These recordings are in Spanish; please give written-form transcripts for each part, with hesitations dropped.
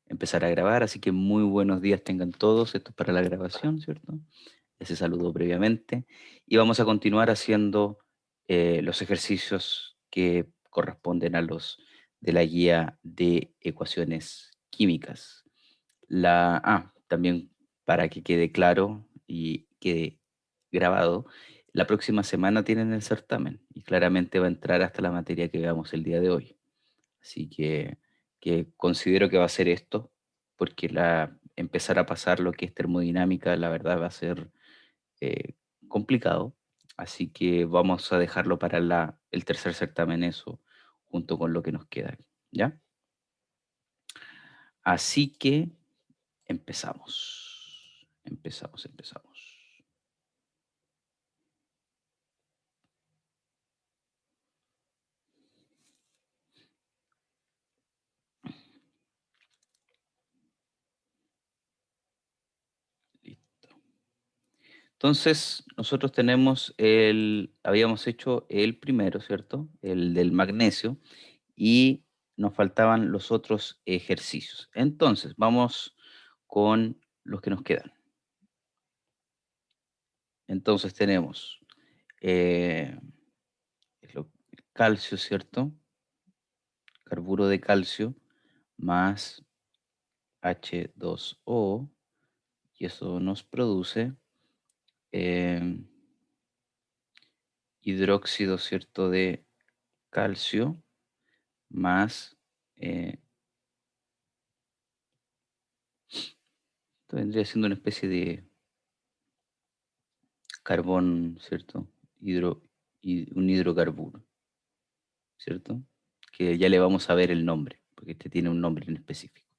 empezar a grabar, así que muy buenos días tengan todos. Esto es para la grabación, ¿cierto? Ese saludo previamente. Y vamos a continuar haciendo los ejercicios que corresponden a los de la guía de ecuaciones químicas. También para que quede claro y quede grabado, la próxima semana tienen el certamen y claramente va a entrar hasta la materia que veamos el día de hoy. Así que considero que va a ser esto, porque empezar a pasar lo que es termodinámica, la verdad va a ser eh, complicado. Así que vamos a dejarlo para el tercer certamen eso, junto con lo que nos queda. ¿Ya? Así que empezamos. Empezamos. Listo. Entonces, nosotros habíamos hecho el primero, ¿cierto? El del magnesio, y nos faltaban los otros ejercicios. Entonces, vamos con los que nos quedan. Entonces tenemos eh, calcio, ¿cierto? Carburo de calcio más H2O, y eso nos produce eh, hidróxido, ¿cierto? De calcio más, eh, esto vendría siendo una especie de carbón, ¿cierto? Un hidrocarburo, ¿cierto? Que ya le vamos a ver el nombre, porque este tiene un nombre en específico,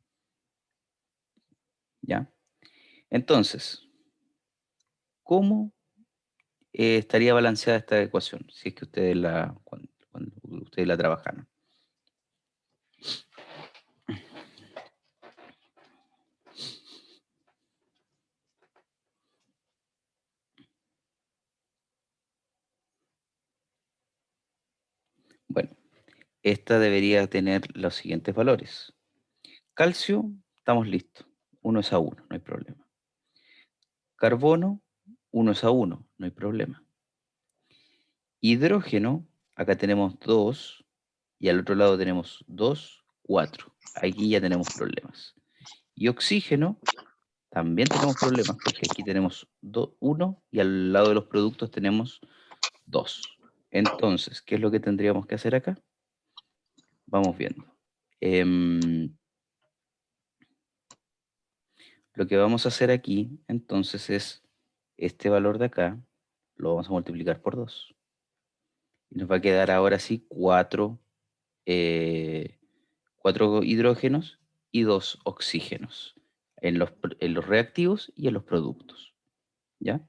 ¿ya? Entonces, ¿cómo estaría balanceada esta ecuación? Si es que cuando ustedes la trabajaron. Bueno, esta debería tener los siguientes valores. Calcio, estamos listos. 1:1, no hay problema. Carbono, 1:1, no hay problema. Hidrógeno, acá tenemos 2 y al otro lado tenemos 2, 4. Aquí ya tenemos problemas. Y oxígeno, también tenemos problemas porque aquí tenemos 1 y al lado de los productos tenemos 2. Entonces, ¿qué es lo que tendríamos que hacer acá? Vamos viendo. Em, lo que vamos a hacer aquí, entonces, es este valor de acá, lo vamos a multiplicar por 2. Y nos va a quedar ahora sí 4 hidrógenos y 2 oxígenos en los reactivos y en los productos. ¿Ya?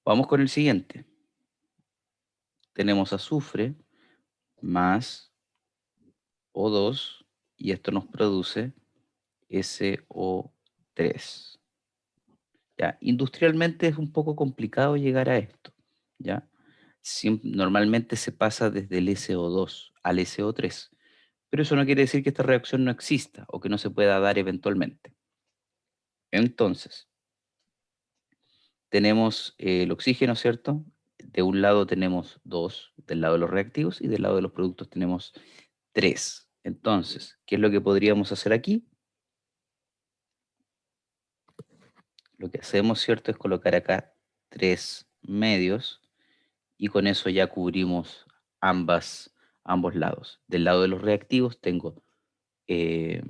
Vamos con el siguiente. Tenemos azufre más O2 y esto nos produce SO3. ¿Ya? Industrialmente es un poco complicado llegar a esto. ¿Ya? Normalmente se pasa desde el SO2 al SO3, pero eso no quiere decir que esta reacción no exista o que no se pueda dar eventualmente. Entonces, tenemos el oxígeno, ¿cierto? De un lado tenemos 2, del lado de los reactivos, y del lado de los productos tenemos 3. Entonces, ¿qué es lo que podríamos hacer aquí? Lo que hacemos, ¿cierto? Es colocar acá 3 medios y con eso ya cubrimos ambos lados. Del lado de los reactivos eh,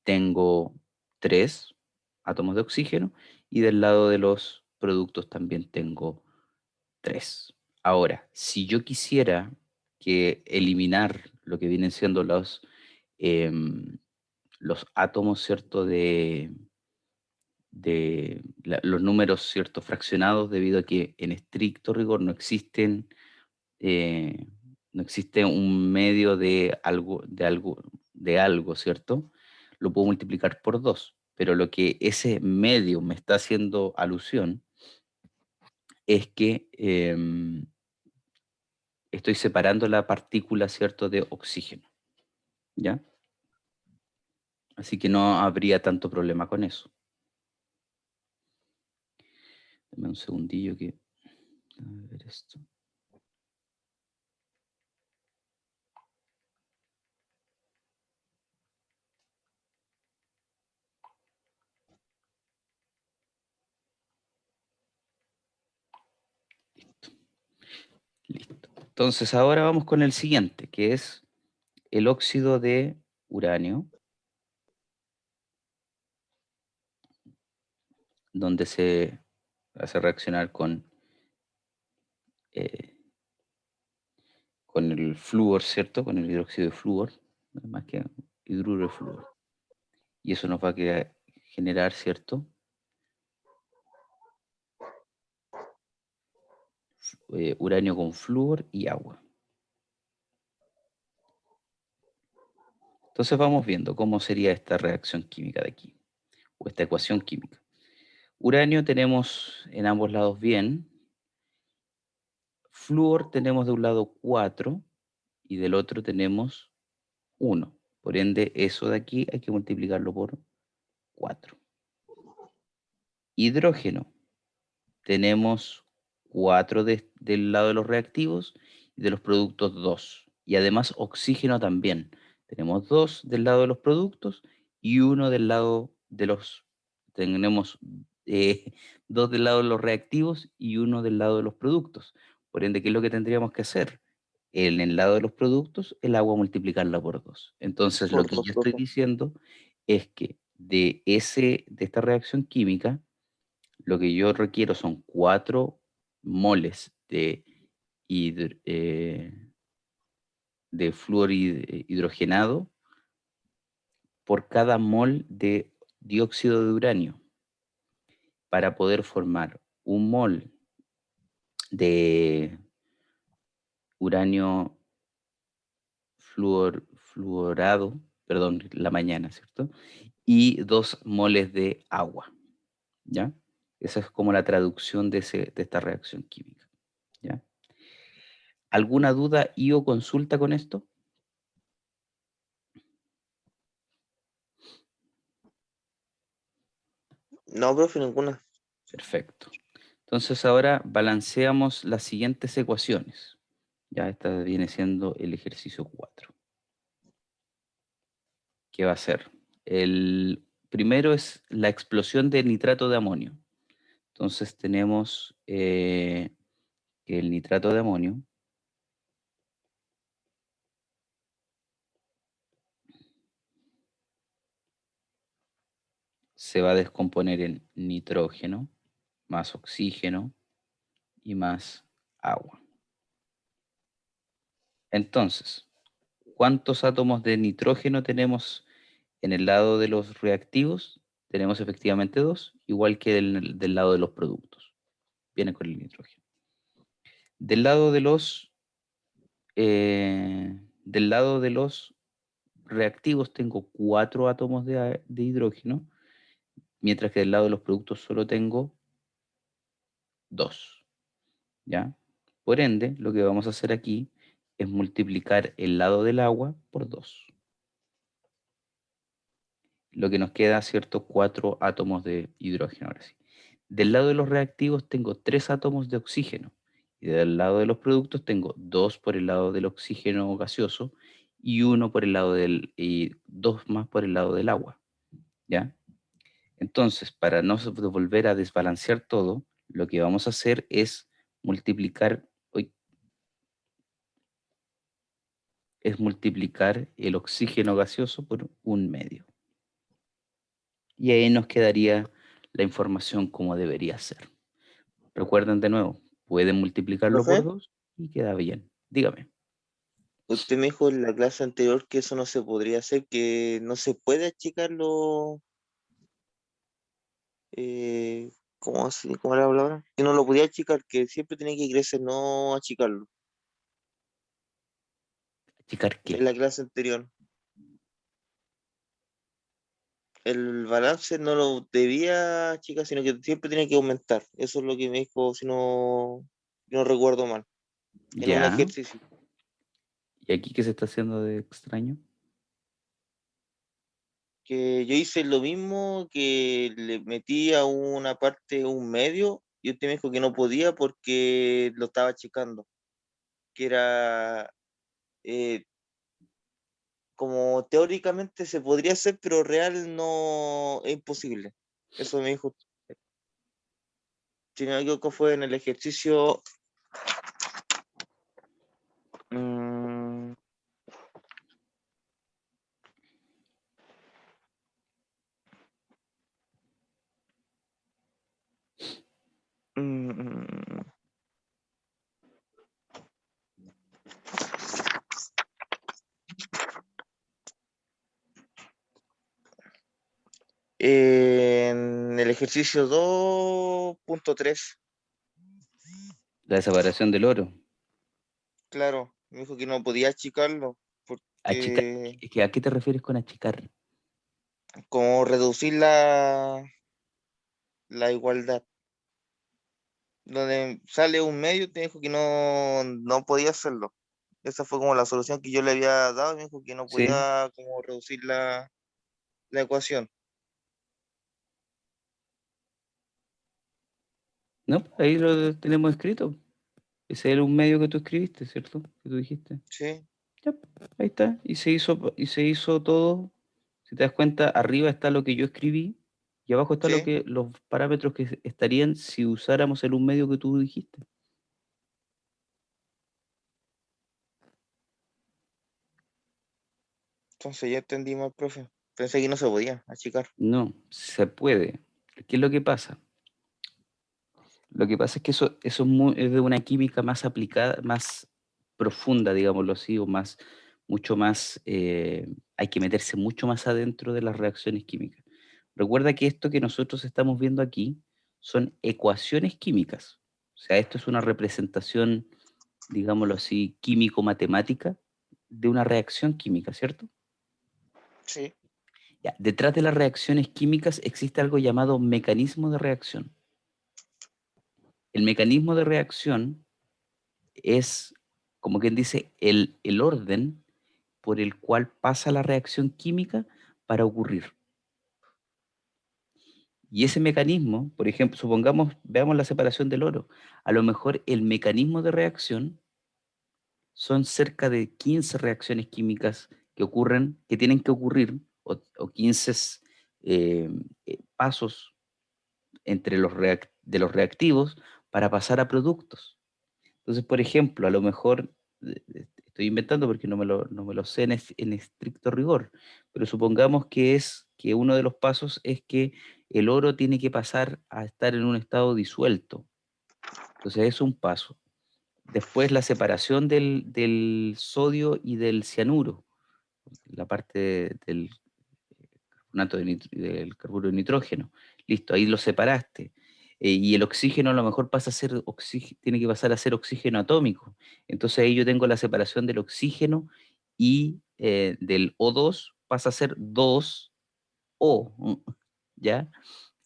tengo 3 átomos de oxígeno y del lado de los productos también tengo 3. Ahora, si yo quisiera eliminar lo que vienen siendo los átomos, ¿cierto? Los números, ¿cierto? Fraccionados, debido a que en estricto rigor eh, no existe un medio de algo, ¿cierto? Lo puedo multiplicar por 2, pero lo que ese medio me está haciendo alusión es que estoy separando la partícula, ¿cierto?, de oxígeno, ¿ya? Así que no habría tanto problema con eso. Dame un segundillo que... A ver esto. Listo. Entonces ahora vamos con el siguiente, que es el óxido de uranio, donde se hace reaccionar eh, con el flúor, ¿cierto? Con el hidróxido de flúor, no es más que hidruro de flúor. Y eso nos va a generar, ¿cierto? Uranio con flúor y agua. Entonces vamos viendo cómo sería esta reacción química de aquí, o esta ecuación química. Uranio tenemos en ambos lados bien. Flúor tenemos de un lado 4 y del otro tenemos 1. Por ende, eso de aquí hay que multiplicarlo por 4. Hidrógeno. Tenemos 4 del lado de los reactivos y de los productos 2. Y además oxígeno también. Tenemos 2 del lado de los productos y uno del lado de los... Tenemos eh, 2 del lado de los reactivos y uno del lado de los productos. Por ende, ¿qué es lo que tendríamos que hacer? En el lado de los productos, el agua multiplicarla por 2. Entonces, lo Por que dos, yo estoy profe. diciendo es que de esta reacción química, lo que yo requiero son 4 moles de flúor hidrogenado por cada mol de dióxido de uranio para poder formar un mol de uranio fluorado, perdón, la mañana, ¿cierto? Y 2 moles de agua, ¿ya? Esa es como la traducción de esta reacción química, ¿ya? ¿Alguna duda y o consulta con esto? No, profe, ninguna. Perfecto. Entonces ahora balanceamos las siguientes ecuaciones. Ya esta viene siendo el ejercicio 4. ¿Qué va a ser? El primero es la explosión de nitrato de amonio. Entonces tenemos que el nitrato de amonio se va a descomponer en nitrógeno, más oxígeno y más agua. Entonces, ¿cuántos átomos de nitrógeno tenemos en el lado de los reactivos? Tenemos efectivamente 2, igual que del lado de los productos. Viene con el nitrógeno. Del lado de los, del lado de los reactivos tengo 4 átomos de hidrógeno, mientras que del lado de los productos solo tengo 2. ¿Ya? Por ende, lo que vamos a hacer aquí es multiplicar el lado del agua por 2. Lo que nos queda, ¿cierto? 4 átomos de hidrógeno, ahora sí. Del lado de los reactivos tengo 3 átomos de oxígeno. Y del lado de los productos tengo 2 por el lado del oxígeno gaseoso y uno por el lado y 2 más por el lado del agua. ¿Ya? Entonces, para no volver a desbalancear todo, lo que vamos a hacer es multiplicar, uy, es multiplicar el oxígeno gaseoso por un medio. Y ahí nos quedaría la información como debería ser. Recuerden de nuevo, pueden multiplicarlo por Profe, 2 y queda bien. Dígame. usted me dijo en la clase anterior que eso no se podría hacer, que no se puede achicarlo. ¿Cómo era la palabra? Que no lo podía achicar, que siempre tenía que crecer, no achicarlo. ¿Achicar En qué? la clase anterior. El balance no lo debía achicar, sino que siempre tenía que aumentar. Eso es lo que me dijo, si no recuerdo mal, en un Ya. ejercicio. ¿Y aquí qué se está haciendo de extraño? que yo hice lo mismo, que le metí a una parte un medio y usted me dijo que no podía porque lo estaba checando, que era eh, como teóricamente se podría hacer, pero real no es imposible. Eso me dijo. Si no me equivoco, fue en el ejercicio. mm, mm, mm, en el ejercicio 2.3, La separación del oro. claro, me dijo que no podía achicarlo Achicar, porque es que, ¿a qué te refieres con achicar? como reducir la igualdad. Donde sale un medio, te dijo que no podía hacerlo. Esa fue como la solución que yo le había dado, y me dijo que no Sí, podía como reducir la ecuación. no, ahí lo tenemos escrito. Ese era un medio que tú escribiste, ¿cierto? Que tú dijiste. Sí, Ya, ahí está. Y se hizo todo. Si te das cuenta, arriba está lo que yo escribí y abajo está sí. los parámetros que estarían si usáramos el un medio que tú dijiste. Entonces ya entendí mal, profe. Pensé que no se podía achicar. No, se puede. ¿Qué es lo que pasa? Lo que pasa es que eso es de una química más aplicada, más profunda, digámoslo así, o mucho más, hay que meterse mucho más adentro de las reacciones químicas. Recuerda que esto que nosotros estamos viendo aquí son ecuaciones químicas. O sea, esto es una representación, digámoslo así, químico-matemática de una reacción química, ¿cierto? Sí, Ya, detrás de las reacciones químicas existe algo llamado mecanismo de reacción. El mecanismo de reacción es, como quien dice, el orden por el cual pasa la reacción química para ocurrir. Y ese mecanismo, por ejemplo, supongamos, veamos la separación del oro. A lo mejor el mecanismo de reacción son cerca de 15 reacciones químicas que ocurren, que tienen que ocurrir, o 15 eh, pasos entre de los reactivos para pasar a productos. Entonces, por ejemplo, a lo mejor, estoy inventando porque no me lo sé en estricto rigor, pero supongamos que uno de los pasos es que el oro tiene que pasar a estar en un estado disuelto. Entonces, es un paso. Después, la separación del sodio y del cianuro, la parte del carbonato del carburo de nitrógeno. Listo, ahí lo separaste. Y el oxígeno a lo mejor tiene que pasar a ser oxígeno atómico. Entonces ahí yo tengo la separación del oxígeno y del O2 pasa a ser 2O, ¿ya?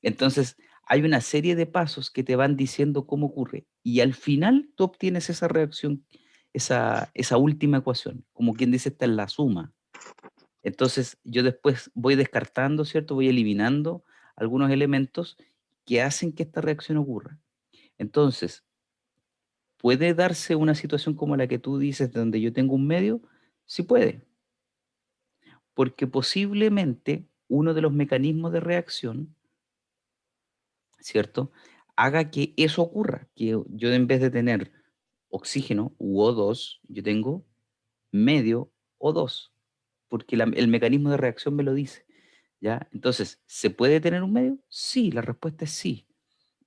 Entonces hay una serie de pasos que te van diciendo cómo ocurre. Y al final tú obtienes esa reacción, esa última ecuación. Como quien dice, esta es la suma. Entonces, yo después voy descartando, ¿cierto? Voy eliminando algunos elementos que hacen que esta reacción ocurra. Entonces, ¿puede darse una situación como la que tú dices, donde yo tengo un medio? Sí puede, porque posiblemente uno de los mecanismos de reacción, ¿cierto? Haga que eso ocurra, que yo en vez de tener oxígeno u O2, yo tengo medio O2, porque el mecanismo de reacción me lo dice. ¿Ya? Entonces, ¿se puede tener un medio? Sí, la respuesta es sí,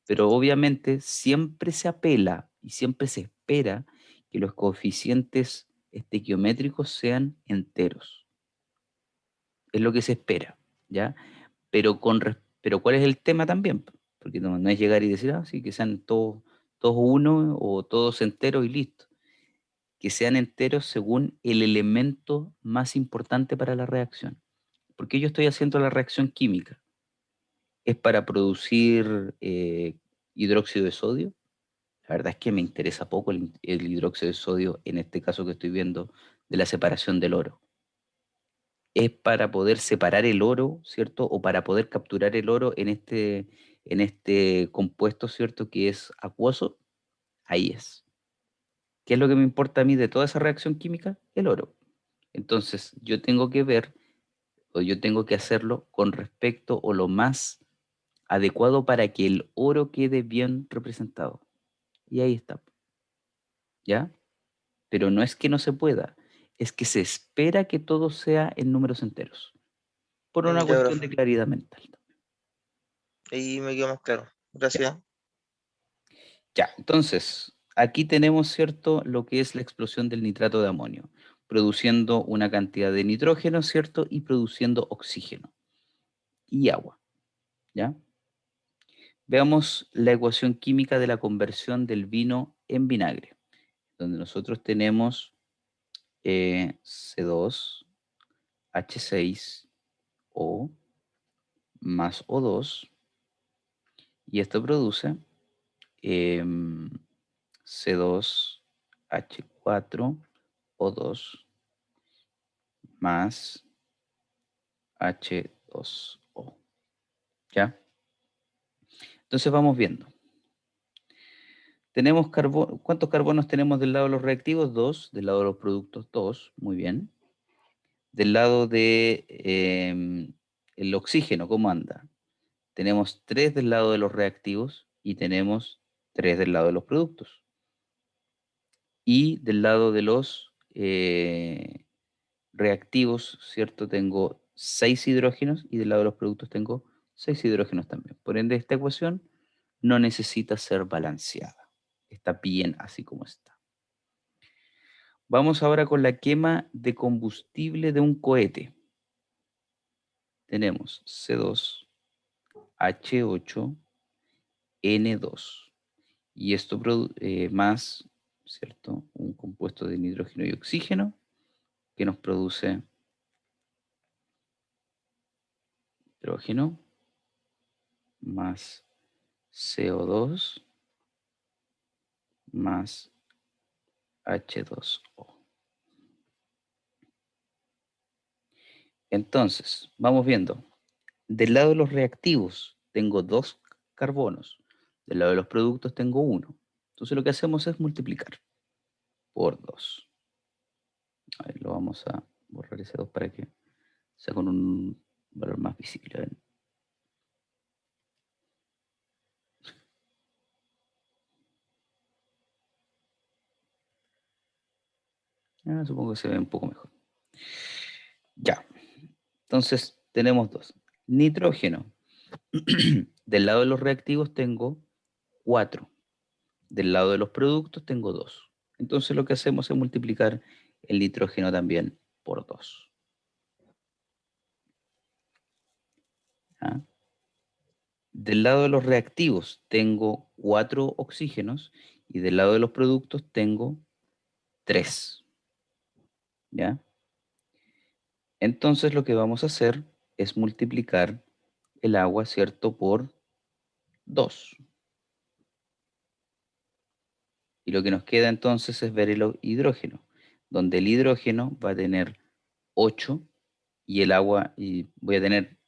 pero obviamente siempre se apela y siempre se espera que los coeficientes estequiométricos sean enteros. Es lo que se espera, ¿ya? Pero ¿cuál es el tema también? Porque no es llegar y decir, ah, sí, que sean todos uno o todos enteros y listo. Que sean enteros según el elemento más importante para la reacción. ¿Por qué yo estoy haciendo la reacción química? ¿Es para producir hidróxido de sodio? La verdad es que me interesa poco el hidróxido de sodio en este caso que estoy viendo de la separación del oro. es para poder separar el oro, ¿cierto? O para poder capturar el oro en este compuesto, ¿cierto? Que es acuoso, ahí es. ¿Qué es lo que me importa a mí de toda esa reacción química? El oro. Entonces, yo tengo que ver o yo tengo que hacerlo con respecto o lo más adecuado para que el oro quede bien representado. Y ahí está, ¿ya? Pero no es que no se pueda, es que se espera que todo sea en números enteros, por una Ya, cuestión profe. de claridad mental. Ahí me quedó más claro. Ya, Gracias. ya. Entonces, aquí tenemos, ¿cierto?, lo que es la explosión del nitrato de amonio, produciendo una cantidad de nitrógeno, ¿cierto?, y produciendo oxígeno y agua, ¿ya? Veamos la ecuación química de la conversión del vino en vinagre, donde nosotros tenemos C2H6O más O2, y esto produce em, C2H4O2 más H2O. ¿Ya? Entonces vamos viendo. Tenemos carbono. ¿Cuántos carbonos tenemos del lado de los reactivos? Dos. Del lado de los productos, dos. Muy bien. Del lado de el oxígeno, ¿cómo anda? Tenemos tres del lado de los reactivos y tenemos tres del lado de los productos. Y del lado de los reactivos, ¿cierto? Tengo 6 hidrógenos y del lado de los productos tengo 6 hidrógenos también. Por ende, esta ecuación no necesita ser balanceada. Está bien así como está. Vamos ahora con la quema de combustible de un cohete. Tenemos C2H8N2. Y esto más, ¿cierto? Un compuesto de nitrógeno y oxígeno que nos produce hidrógeno más CO2 más H2O. Entonces, vamos viendo. Del lado de los reactivos tengo dos carbonos. Del lado de los productos tengo uno. Entonces lo que hacemos es multiplicar por 2. A ver, lo vamos a borrar ese 2 para que sea con un valor más visible. A ver. Supongo que se ve un poco mejor. Ya. Entonces tenemos dos. Nitrógeno. Del lado de los reactivos tengo 4. Del lado de los productos tengo 2. Entonces lo que hacemos es multiplicar el nitrógeno también por 2. ¿Ah? Del lado de los reactivos tengo 4 oxígenos y del lado de los productos tengo 3. ¿Ya? Entonces lo que vamos a hacer es multiplicar el agua, ¿cierto?, por 2. Y lo que nos queda entonces es ver el hidrógeno, donde el hidrógeno va a tener 8 y el agua, y voy a tener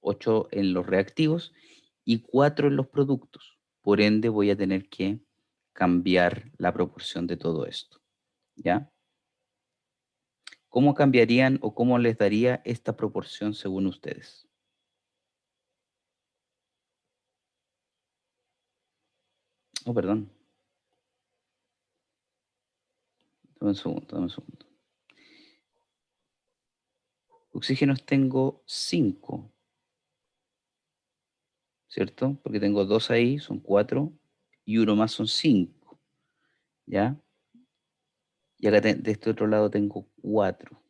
8 en los reactivos y 4 en los productos. Por ende, voy a tener que cambiar la proporción de todo esto. ¿Ya? ¿Cómo cambiarían o cómo les daría esta proporción según ustedes? Oh, perdón. Dame un segundo, dame un segundo. Oxígenos tengo 5, ¿cierto? Porque tengo 2 ahí, son 4, y uno más son 5, ¿ya? Y acá de este otro lado tengo 4.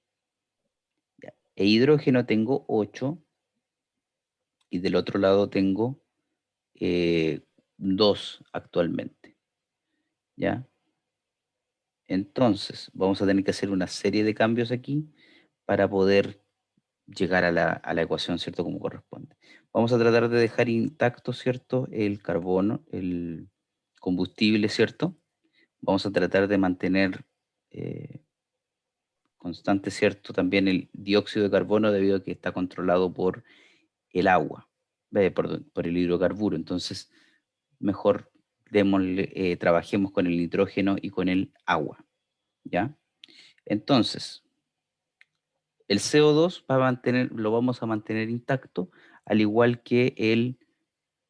¿Ya? E hidrógeno tengo 8 y del otro lado tengo 2 actualmente, ¿ya? Entonces, vamos a tener que hacer una serie de cambios aquí para poder llegar a la ecuación, ¿cierto? Como corresponde. Vamos a tratar de dejar intacto, ¿cierto? El carbono, el combustible, ¿cierto? Vamos a tratar de mantener eh, constante, ¿cierto? También el dióxido de carbono debido a que está controlado por el agua, por el hidrocarburo. Entonces, mejor trabajemos con el nitrógeno y con el agua, ¿ya? Entonces, el CO2 lo vamos a mantener intacto, al igual que el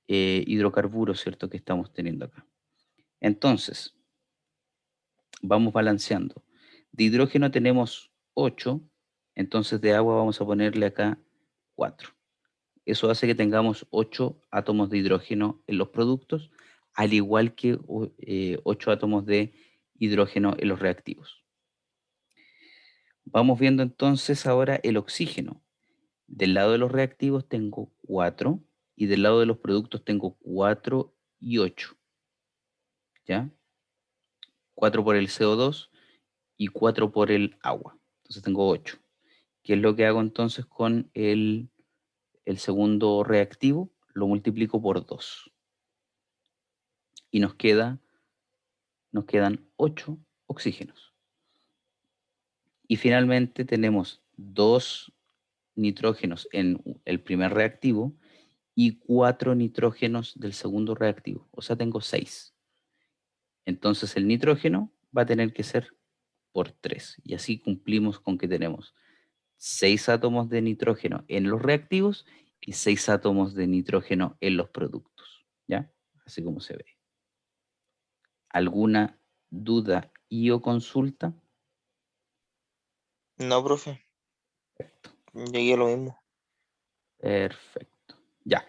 hidrocarburo, ¿cierto? Que estamos teniendo acá. Entonces, vamos balanceando. De hidrógeno tenemos 8, entonces de agua vamos a ponerle acá 4. Eso hace que tengamos 8 átomos de hidrógeno en los productos, al igual que 8 átomos de hidrógeno en los reactivos. Vamos viendo entonces ahora el oxígeno. Del lado de los reactivos tengo 4 y del lado de los productos tengo 4 y 8. ¿Ya? 4 por el CO2 y 4 por el agua. Entonces tengo 8. ¿Qué es lo que hago entonces con el segundo reactivo? Lo multiplico por 2 y nos quedan 8 oxígenos. Y finalmente tenemos 2 nitrógenos en el primer reactivo y 4 nitrógenos del segundo reactivo. O sea, tengo 6. Entonces el nitrógeno va a tener que ser por 3. Y así cumplimos con que tenemos 6 átomos de nitrógeno en los reactivos y 6 átomos de nitrógeno en los productos. ¿Ya? Así como se ve. ¿Alguna duda y o consulta? No, profe, Perfecto. llegué a lo mismo. Perfecto. Ya.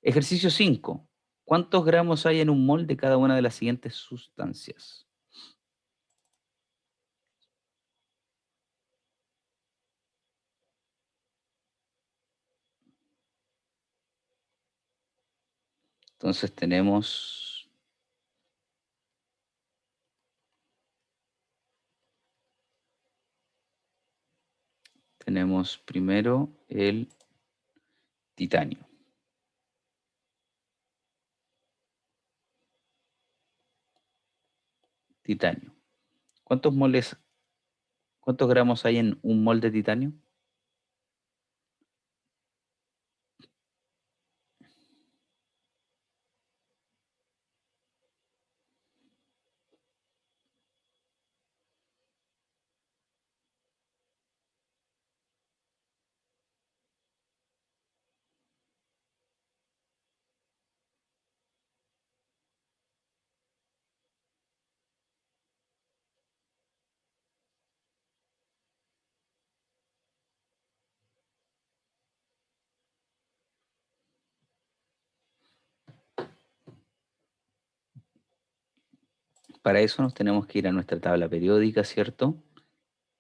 Ejercicio 5. ¿Cuántos gramos hay en un mol de cada una de las siguientes sustancias? Entonces tenemos primero el titanio. Titanio. ¿Cuántos gramos hay en un mol de titanio? Para eso nos tenemos que ir a nuestra tabla periódica, ¿cierto?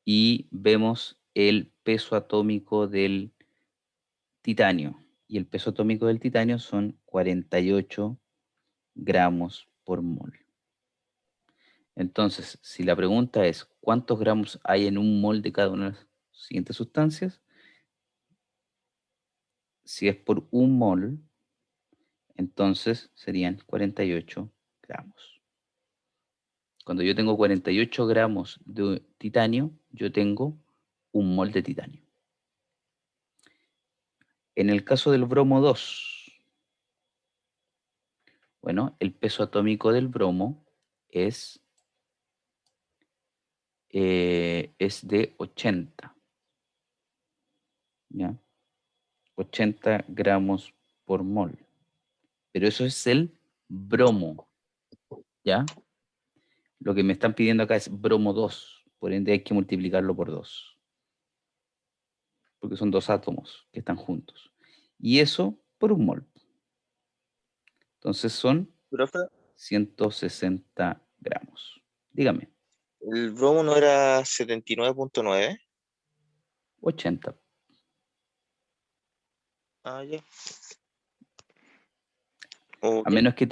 Y vemos el peso atómico del titanio. Y el peso atómico del titanio son 48 gramos por mol. Entonces, si la pregunta es ¿cuántos gramos hay en un mol de cada una de las siguientes sustancias? Si es por un mol, entonces serían 48 gramos. Cuando yo tengo 48 gramos de titanio, yo tengo un mol de titanio. En el caso del bromo 2, bueno, el peso atómico del bromo es de 80, ¿ya? 80 gramos por mol. Pero eso es el bromo, ¿ya? Lo que me están pidiendo acá es bromo 2, por ende hay que multiplicarlo por 2, porque son dos átomos que están juntos. Y eso por un mol. Entonces son Profe, 160 gramos. Dígame, el bromo no era 79.9. 80. Ah, ya. A Ok, menos que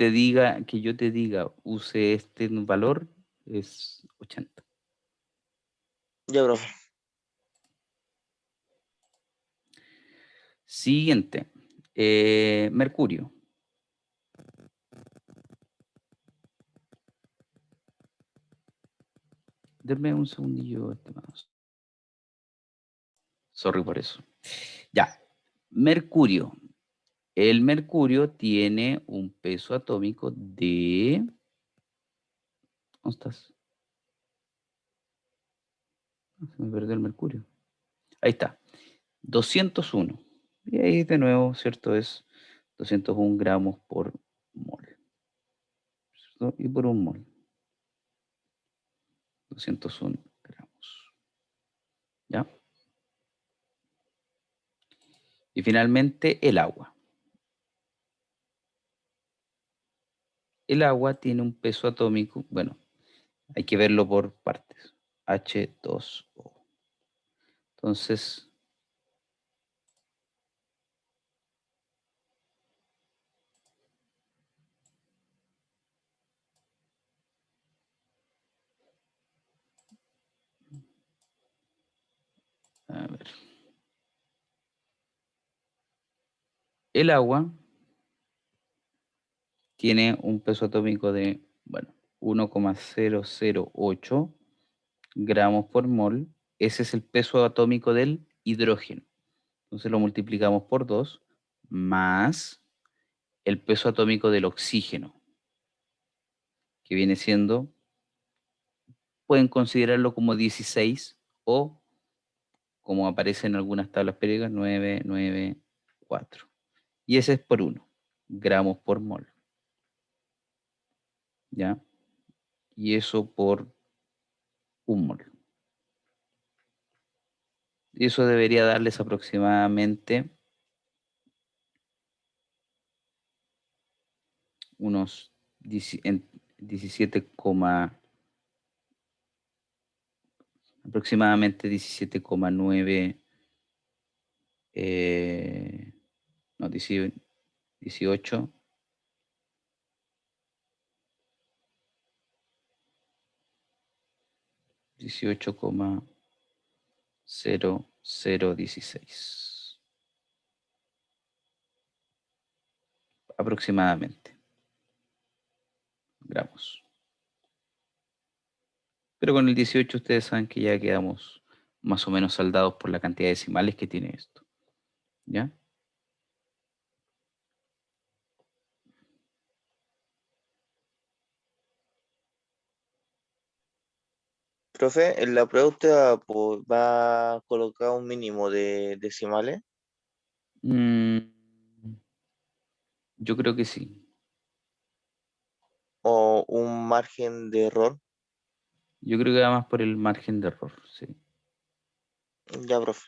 yo te diga, use este valor, es 80. ya, profe. Siguiente, mercurio. Denme un segundillo, estimados. Sorry por eso. Ya. Mercurio. El mercurio tiene un peso atómico de... ¿Dónde estás? Se me perdió el mercurio. Ahí está. 201. Y ahí de nuevo, ¿cierto? Es 201 gramos por mol. ¿Cierto? Y por un mol. 201 gramos. ¿Ya? Y finalmente el agua. El agua tiene un peso atómico, bueno, hay que verlo por partes. H2O. Entonces, a ver. El agua tiene un peso atómico de, bueno, 1,008 gramos por mol. Ese es el peso atómico del hidrógeno. Entonces lo multiplicamos por 2 más el peso atómico del oxígeno, que viene siendo, pueden considerarlo como 16 o, como aparece en algunas tablas periódicas, 994. Y ese es por 1 gramos por mol. ¿Ya? Y eso por un mol. Y eso debería darles aproximadamente unos 17, aproximadamente 17,9, no, 18, 18,0016 aproximadamente gramos. Pero con el 18 ustedes saben que ya quedamos más o menos saldados por la cantidad de decimales que tiene esto. ¿Ya? Profe, en la prueba usted va a colocar un mínimo de decimales Mm, yo creo que sí. o un margen de error. Yo creo que va más por el margen de error, sí. Ya, profe.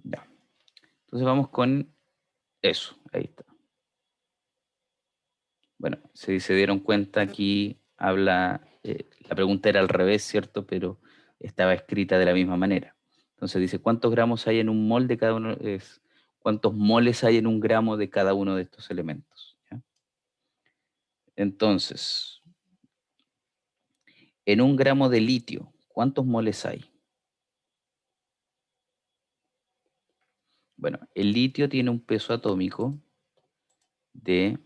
Ya. Entonces vamos con eso. Ahí está. Bueno, si se dieron cuenta, aquí habla, la pregunta era al revés, ¿cierto? Pero estaba escrita de la misma manera. Entonces dice, ¿cuántos gramos hay en un mol de cada uno? ¿Cuántos moles hay en un gramo de cada uno de estos elementos? ¿Ya? Entonces, en un gramo de litio, ¿cuántos moles hay? Bueno, el litio tiene un peso atómico de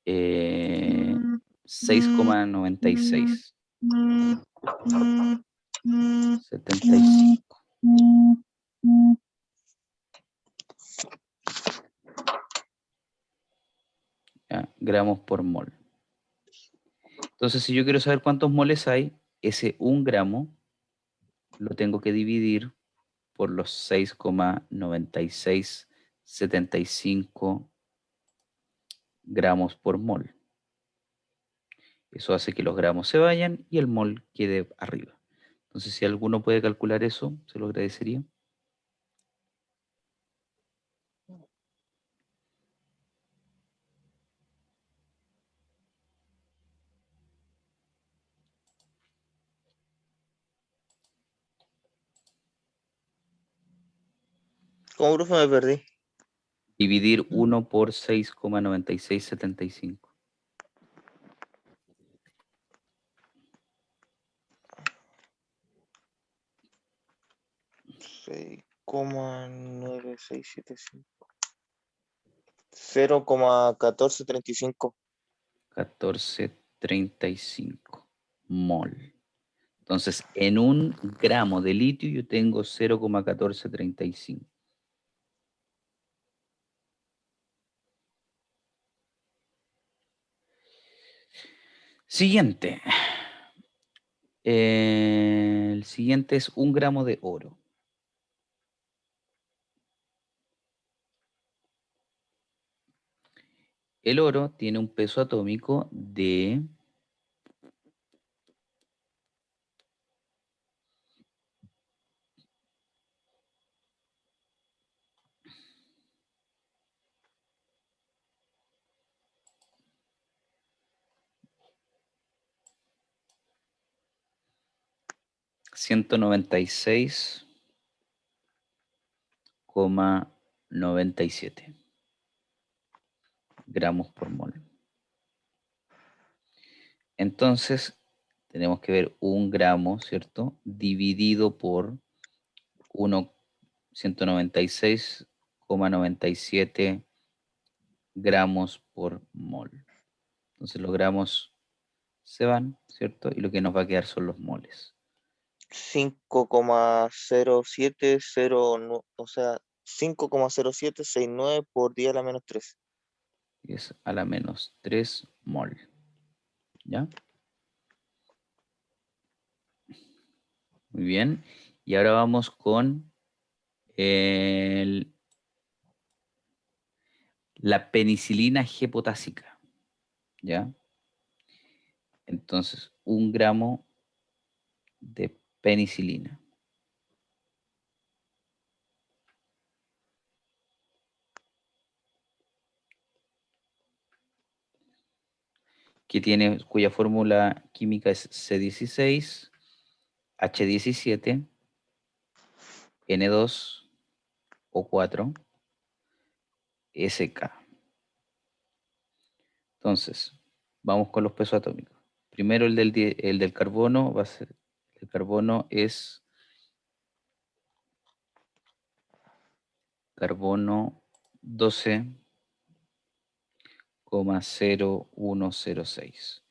6,96, 75, ¿ya? Gramos por mol. Entonces, si yo quiero saber cuántos moles hay, ese 1 gramo lo tengo que dividir por los 6,9675 gramos por mol. Eso hace que los gramos se vayan y el mol quede arriba. Entonces, si alguno puede calcular eso, se lo agradecería. ¿Cómo, profe? Me perdí. Dividir 1 por 6,9675. 6, 0,9675. 0,1435. 1435 mol. Entonces, en 1 gramo de litio yo tengo 0,1435. Siguiente. El siguiente es 1 gramo de oro. El oro tiene un peso atómico de 196,97 gramos por mol. Entonces, tenemos que ver 1 gramo, ¿cierto? Dividido por 196,97 gramos por mol. Entonces los gramos se van, ¿cierto? Y lo que nos va a quedar son los moles. 5,0709, o sea, 5,0769 por 10 a la menos 3. Y es a la menos 3 mol. ¿Ya? Muy bien. Y ahora vamos con la penicilina G potásica. ¿Ya? Entonces, 1 gramo de penicilina. Cuya fórmula química es C16, H17, N2O4, SK. Entonces, vamos con los pesos atómicos. Primero el del carbono va a ser, el carbono es carbono 12,0106.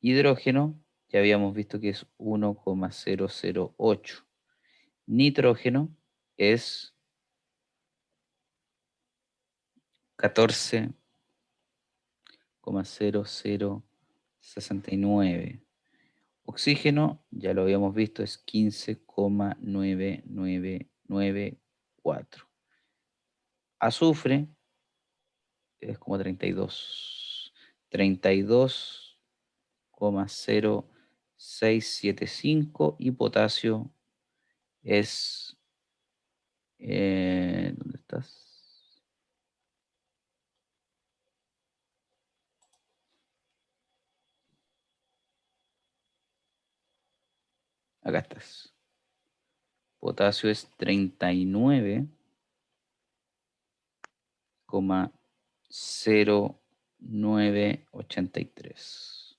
Hidrógeno, ya habíamos visto que es 1,008. Nitrógeno es 14,0069. Oxígeno, ya lo habíamos visto, es 15,9994. Azufre es como 32. 32,0675. Y potasio es... ¿dónde estás? Acá estás. Potasio es 39,0983.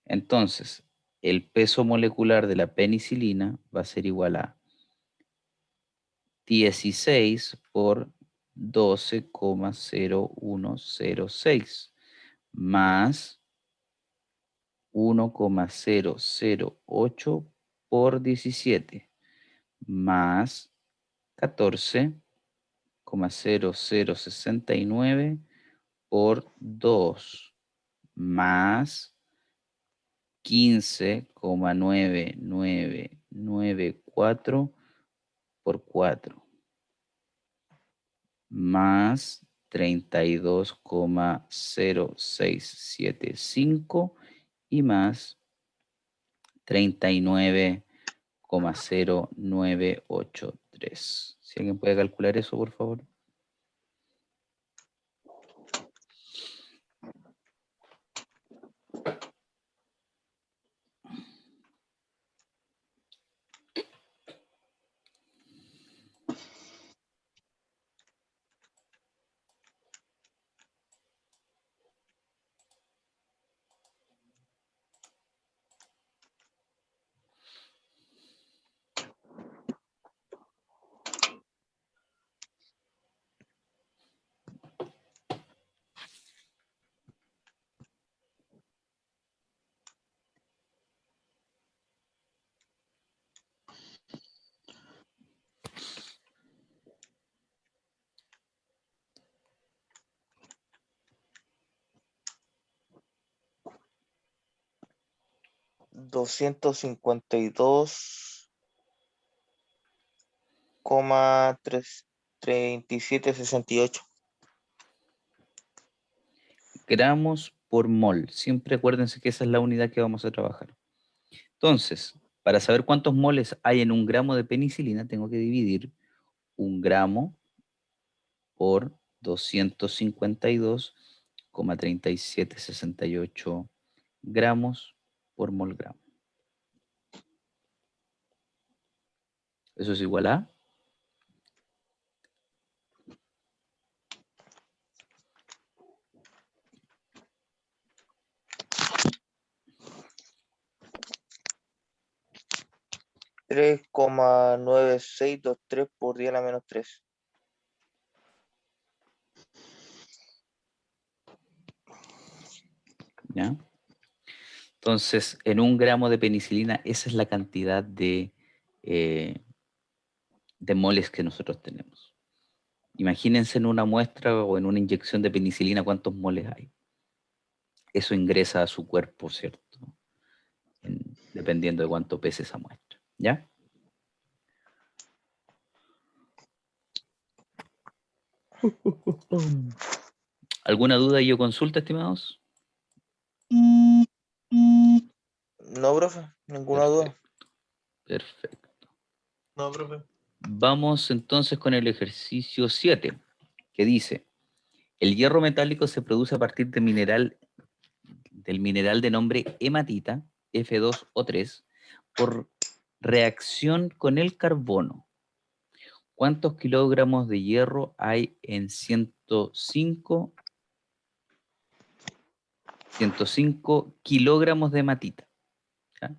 Entonces, el peso molecular de la penicilina va a ser igual a 16 por 12,0106 más 1,008 por 17 más 14,0069 por 2 más 15,9994 por 4 más 32,0675 y más 39,0983. Si alguien puede calcular eso, por favor. ...252,3768. Gramos por mol. Siempre acuérdense que esa es la unidad que vamos a trabajar. Entonces, para saber cuántos moles hay en un gramo de penicilina, tengo que dividir un gramo por 252,3768 gramos por mol gramo. Eso es igual a 3,9623 por 10 a la menos 3. ¿ya? Entonces, en un gramo de penicilina, esa es la cantidad de moles que nosotros tenemos. Imagínense en una muestra o en una inyección de penicilina cuántos moles hay. Eso ingresa a su cuerpo, ¿cierto? Dependiendo de cuánto pese esa muestra, ¿ya? ¿Alguna duda y o consulta, estimados? No, profe, ninguna duda. Perfecto. No, profe. Vamos entonces con el ejercicio 7, que dice, el hierro metálico se produce a partir del mineral de nombre hematita, F2O3, por reacción con el carbono. ¿Cuántos kilogramos de hierro hay en 105 kilogramos de hematita? ¿Ya?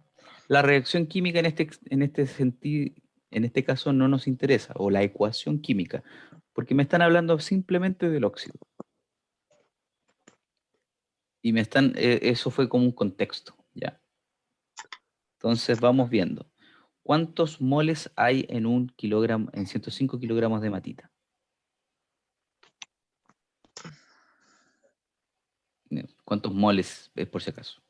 La reacción química en este caso no nos interesa, o la ecuación química, porque me están hablando simplemente del óxido. Y eso fue como un contexto, ¿ya? Entonces vamos viendo. ¿Cuántos moles hay en un kilogramo, en 105 kilogramos de hematita? ¿Cuántos moles, es por si acaso?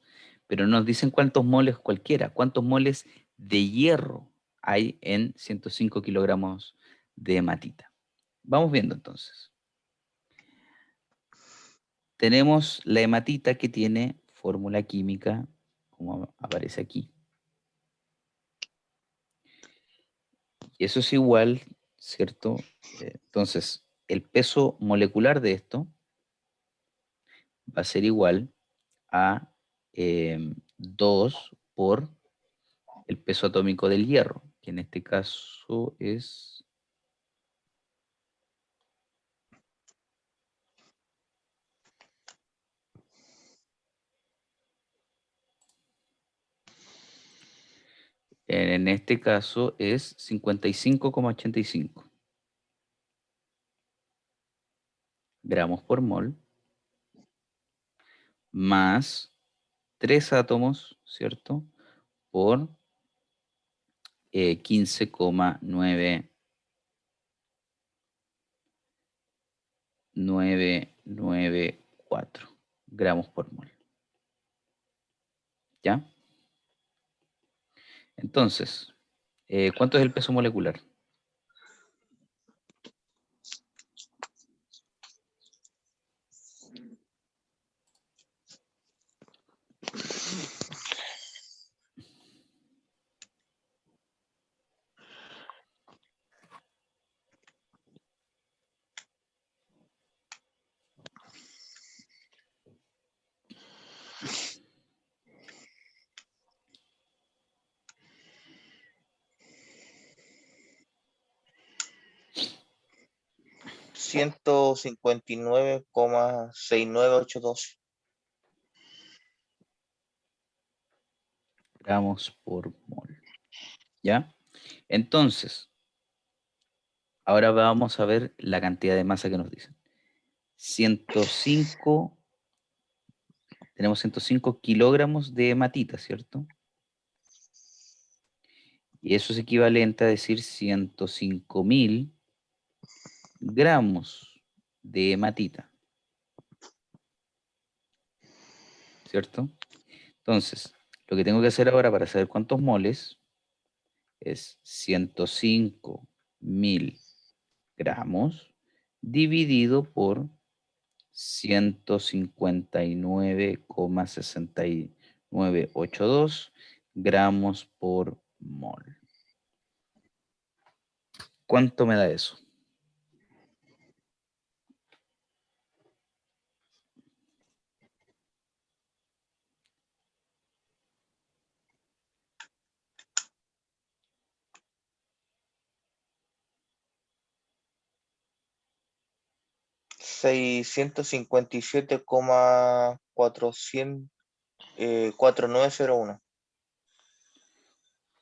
Pero nos dicen cuántos moles cualquiera, cuántos moles de hierro hay en 105 kilogramos de hematita. Vamos viendo entonces. Tenemos la hematita que tiene fórmula química, como aparece aquí. Y eso es igual, ¿cierto? Entonces, el peso molecular de esto va a ser igual a 2 por el peso atómico del hierro, que en este caso es... En este caso es 55,85 gramos por mol, más 3 átomos, ¿cierto? Por 15,994 gramos por mol. ¿Ya? Entonces, ¿cuánto es el peso molecular? ...159,6982. Gramos por mol. ¿Ya? Entonces, ahora vamos a ver la cantidad de masa que nos dicen. 105, tenemos 105 kilogramos de hematita, ¿cierto? Y eso es equivalente a decir 105.000 gramos de hematita, ¿cierto? Entonces, Lo que tengo que hacer ahora para saber cuántos moles es 105.000 gramos dividido por 159,6982 gramos por mol. ¿Cuánto me da eso? $657,4901.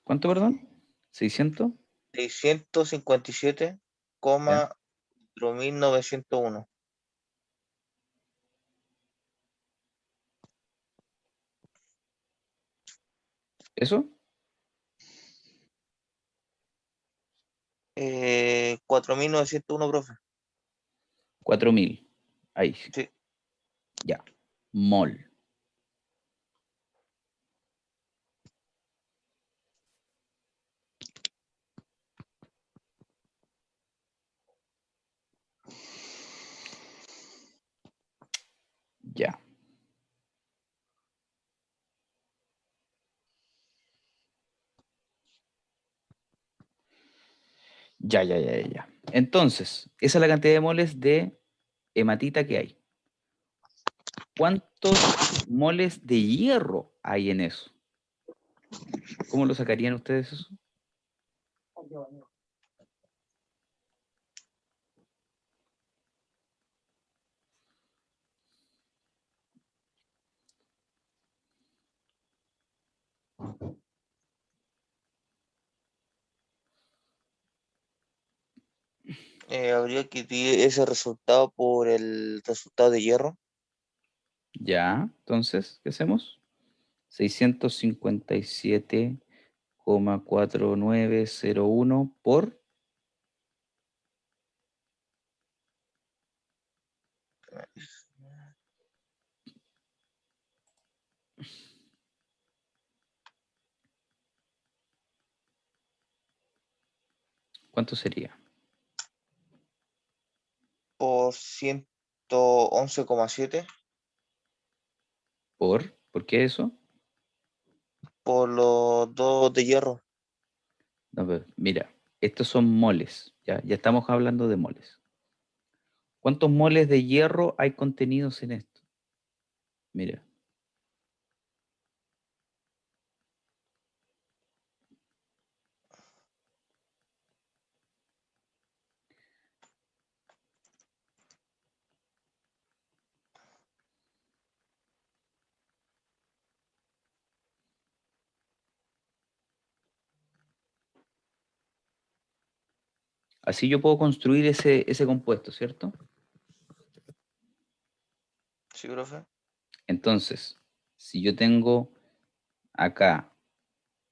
¿Cuánto, perdón? ¿600? 657, ¿Ya? 4901. ¿Eso? 4901, profe. 4.000. Ahí sí. Sí. Ya. Mol. Ya. Ya, ya, ya, ya, ya. Entonces, esa es la cantidad de moles de hematita que hay. ¿Cuántos moles de hierro hay en eso? ¿Cómo lo sacarían ustedes eso? Habría que dividir ese resultado por el resultado de hierro. Ya, entonces, ¿qué hacemos? 657,4901 por... ¿Cuánto sería? Por 111,7. ¿Por qué eso? Por los dos de hierro. No, pero mira, estos son moles, ya, ya estamos hablando de moles. ¿Cuántos moles de hierro hay contenidos en esto? Mira, así yo puedo construir ese compuesto, ¿cierto? Sí, profe. Entonces, si yo tengo acá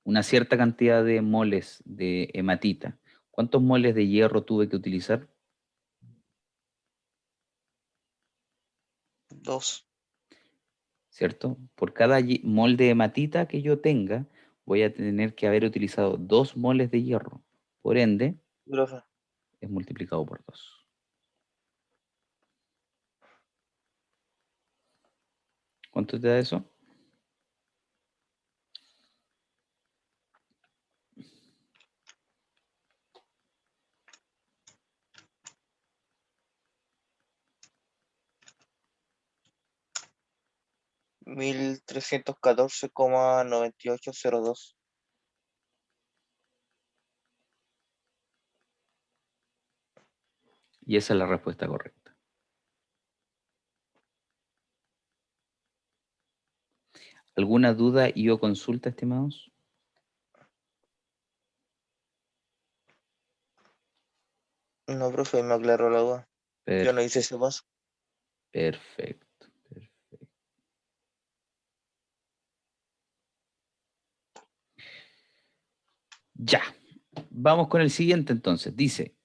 una cierta cantidad de moles de hematita, ¿cuántos moles de hierro tuve que utilizar? Dos. ¿Cierto? Por cada mol de hematita que yo tenga, voy a tener que haber utilizado 2 moles de hierro. Por ende, Sí, profe. es multiplicado por 2. ¿Cuánto te da eso? 1314,9802. Y esa es la respuesta correcta. ¿Alguna duda y o consulta, estimados? No, profe, me aclaró la duda. Yo no Per- hice ese paso. perfecto, perfecto. Ya, vamos con el siguiente entonces. Dice,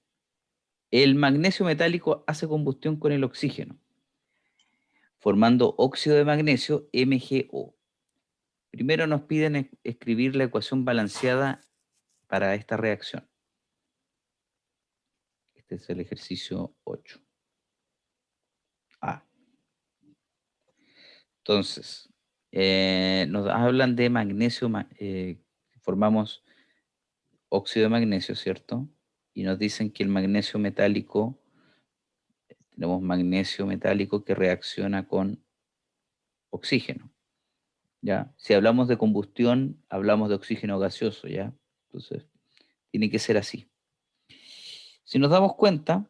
el magnesio metálico hace combustión con el oxígeno, formando óxido de magnesio MgO. Primero nos piden escribir la ecuación balanceada para esta reacción. Este es el ejercicio 8. Entonces, nos hablan de magnesio, formamos óxido de magnesio, ¿cierto? Y nos dicen que el magnesio metálico, tenemos magnesio metálico que reacciona con oxígeno, ¿ya? Si hablamos de combustión, hablamos de oxígeno gaseoso, ¿ya? Entonces, tiene que ser así. Si nos damos cuenta,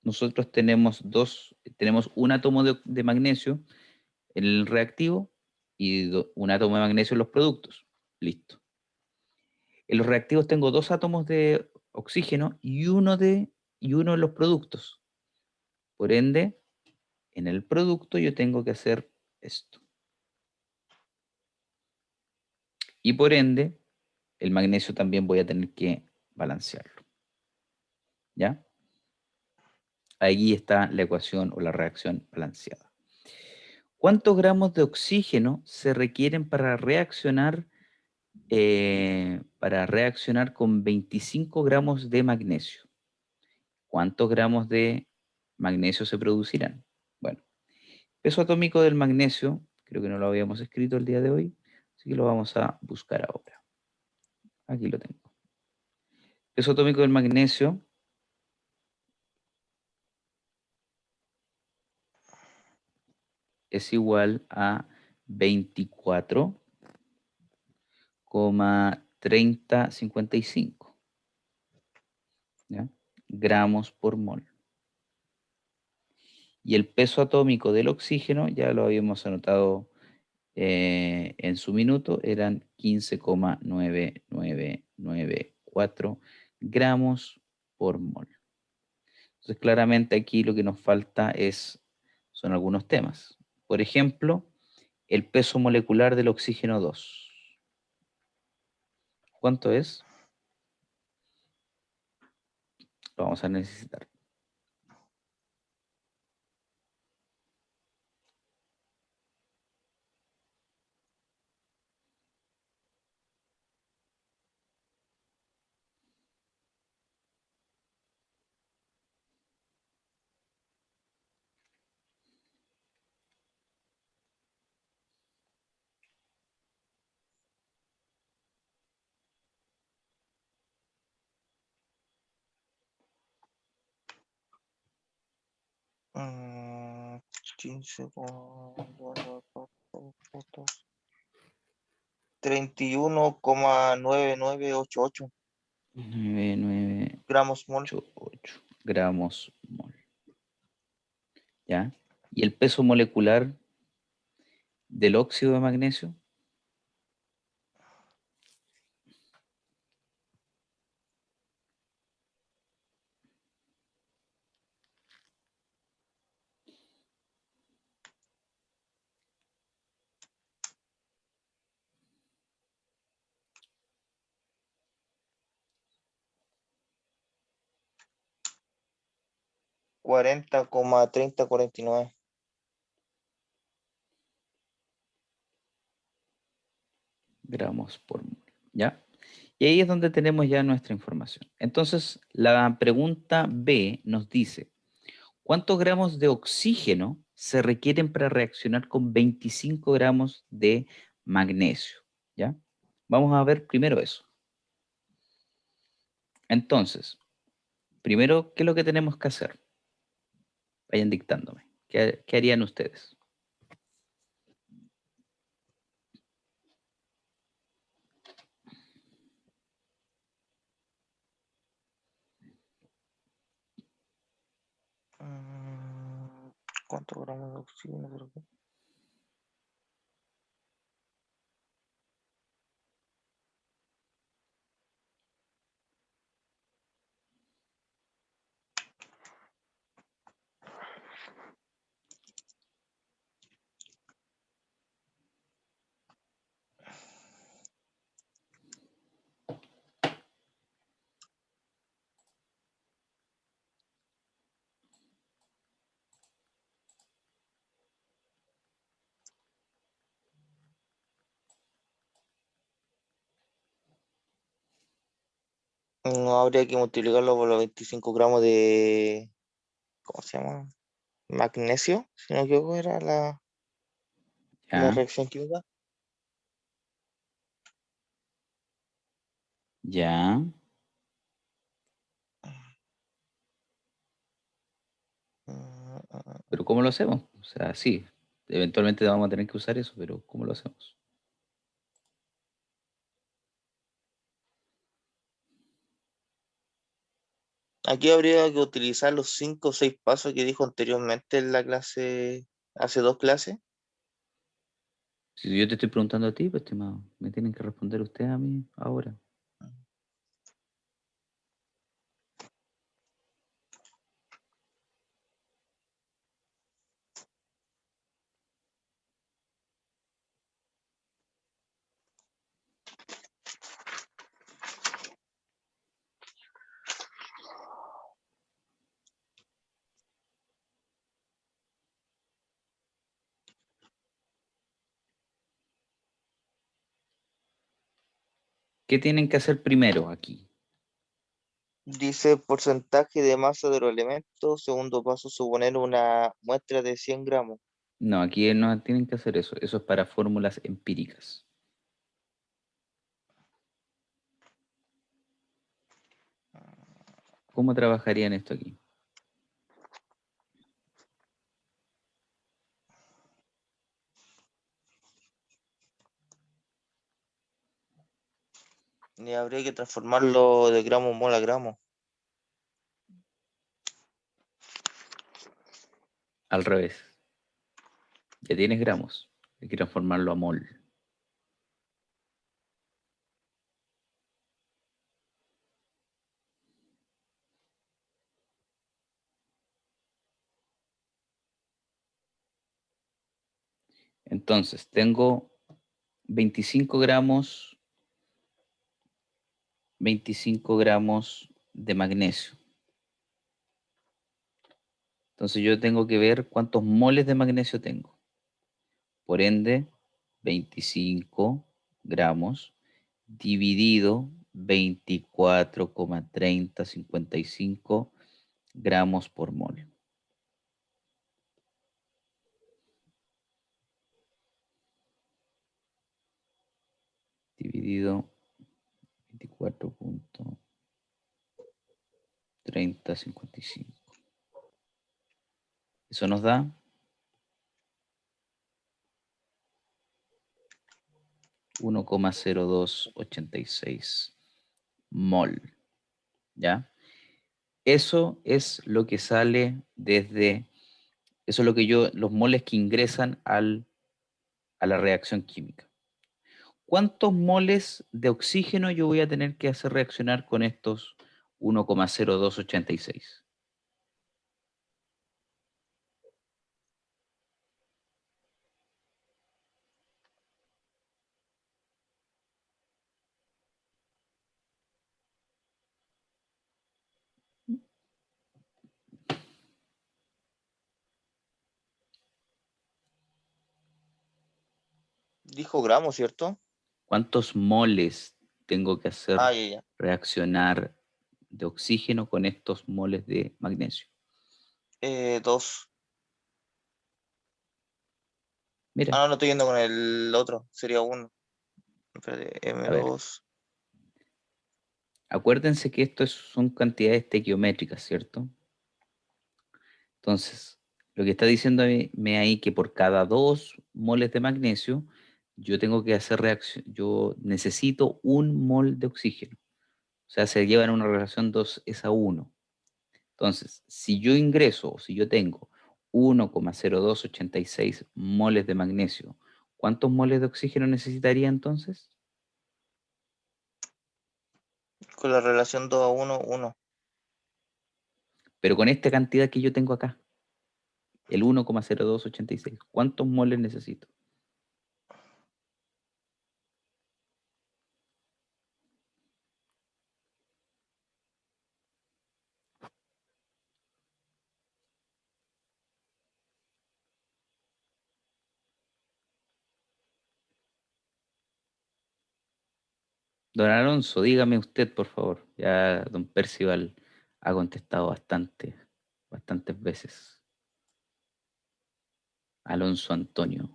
nosotros tenemos un átomo de magnesio en el reactivo y un átomo de magnesio en los productos. Listo. En los reactivos tengo dos átomos de oxígeno y uno en los productos. Por ende, en el producto yo tengo que hacer esto. Y por ende, el magnesio también voy a tener que balancearlo. ¿Ya? Ahí está la ecuación o la reacción balanceada. ¿Cuántos gramos de oxígeno se requieren para reaccionar con 25 gramos de magnesio? ¿Cuántos gramos de magnesio se producirán? Bueno, peso atómico del magnesio, creo que no lo habíamos escrito el día de hoy, así que lo vamos a buscar ahora. Aquí lo tengo. Peso atómico del magnesio es igual a 24,3055, ¿ya? Gramos por mol. Y el peso atómico del oxígeno, ya lo habíamos anotado en su minuto, eran 15,9994 gramos por mol. Entonces, claramente aquí lo que nos falta son algunos temas. Por ejemplo, el peso molecular del oxígeno 2. ¿Cuánto es? Lo vamos a necesitar. Mm, 15 con 31,9988 gramos mol. 9988 gramos mol. ¿Ya? ¿Y el peso molecular del óxido de magnesio? 40,3049. Gramos por mol. ¿Ya? Y ahí es donde tenemos ya nuestra información. Entonces, la pregunta B nos dice, ¿cuántos gramos de oxígeno se requieren para reaccionar con 25 gramos de magnesio? ¿Ya? Vamos a ver primero eso. Entonces, primero, ¿qué es lo que tenemos que hacer? Vayan dictándome. ¿Qué harían ustedes? Mm, ¿Cuántos gramos de oxígeno? No habría que multiplicarlo por los 25 gramos de, ¿cómo se llama? Magnesio, si no me equivoco, era la Ya, reacción química. ya. Mm, mm, mm. Pero ¿cómo lo hacemos? O sea, sí, eventualmente vamos a tener que usar eso, pero ¿cómo lo hacemos? Aquí habría que utilizar los 5 o 6 pasos que dijo anteriormente en la clase, hace 2 clases. Si yo te estoy preguntando a ti, pues, estimado, me tienen que responder ustedes a mí ahora. ¿Qué tienen que hacer primero aquí? Dice porcentaje de masa de los elementos. Segundo paso, suponer una muestra de 100 gramos. No, aquí no tienen que hacer eso. Eso es para fórmulas empíricas. ¿Cómo trabajarían esto aquí? Y habría que transformarlo de gramo mol a gramo. Al revés. Ya tienes gramos. Hay que transformarlo a mol. Entonces, tengo 25 gramos, 25 gramos de magnesio. Entonces yo tengo que ver cuántos moles de magnesio tengo. Por ende, 25 gramos dividido 24,3055 gramos por mol. Dividido 24,3055. Eso nos da 1,0286 mol. ¿Ya? Eso es lo que sale desde, eso es lo que yo, los moles que ingresan a la reacción química. ¿Cuántos moles de oxígeno yo voy a tener que hacer reaccionar con estos 1,0286? Dijo gramos, ¿cierto? ¿Cuántos moles tengo que Ah, hacer ya, ya. reaccionar de oxígeno con estos moles de magnesio? 2. Ah, Mira, no, no estoy yendo con el otro. Sería uno. Espérate, m a ver, dos acuérdense que esto son cantidades estequiométricas, ¿cierto? Entonces, lo que está diciéndome ahí que por cada 2 moles de magnesio, yo tengo que hacer reacción, yo necesito 1 mol de oxígeno. O sea, se llevan una relación 2:1. Entonces, si yo ingreso, o si yo tengo 1,0286 moles de magnesio, ¿cuántos moles de oxígeno necesitaría entonces? con la relación 2 a 1, 1. Pero con esta cantidad que yo tengo acá, el 1,0286, ¿cuántos moles necesito? Don Alonso, dígame usted, por favor. Ya don Percival ha contestado bastantes veces. Alonso Antonio.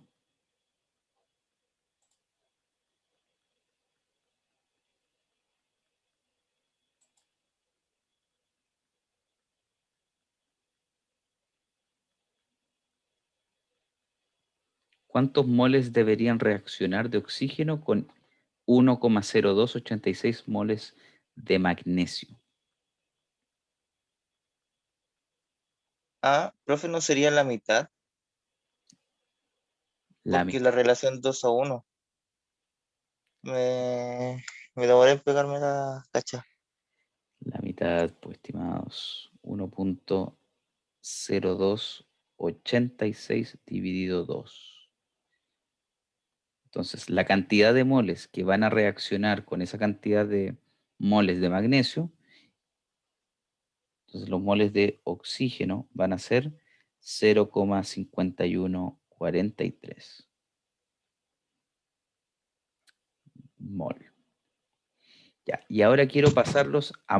¿Cuántos moles deberían reaccionar de oxígeno con 1,0286 moles de magnesio? Ah, profe, ¿no sería la mitad? La Porque la mitad. relación 2-1. Me demoré en pegarme la cacha. La mitad, pues, estimados. 1,0286 dividido 2. Entonces, la cantidad de moles que van a reaccionar con esa cantidad de moles de magnesio, entonces los moles de oxígeno van a ser 0,5143 mol. Ya, y ahora quiero pasarlos a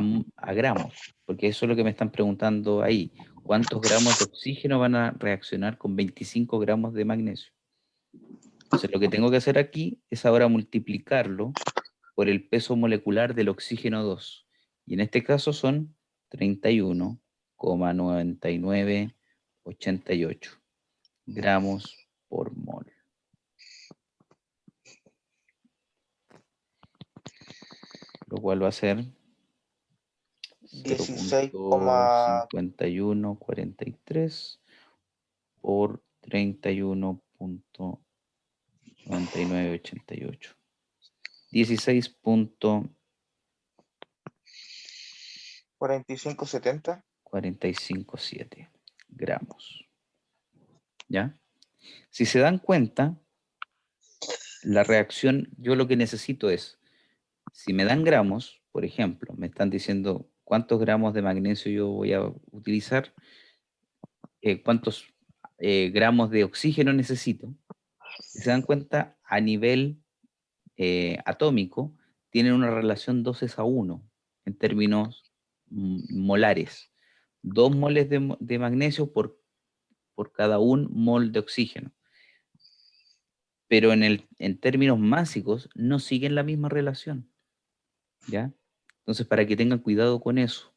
gramos, porque eso es lo que me están preguntando ahí. ¿Cuántos gramos de oxígeno van a reaccionar con 25 gramos de magnesio? Entonces, lo que tengo que hacer aquí es ahora multiplicarlo por el peso molecular del oxígeno 2. Y en este caso son 31,9988 gramos por mol. Lo cual va a ser 16, coma- 0,5143 por 31,9988. 45,70. 16,457 gramos. ¿Ya? Si se dan cuenta, la reacción, yo lo que necesito es, si me dan gramos, por ejemplo, me están diciendo cuántos gramos de magnesio yo voy a utilizar, cuántos gramos de oxígeno necesito. Si se dan cuenta, a nivel atómico, tienen una relación 2:1 en términos molares. 2 moles de magnesio por cada 1 mol de oxígeno. Pero en términos básicos no siguen la misma relación, ¿ya? Entonces, para que tengan cuidado con eso,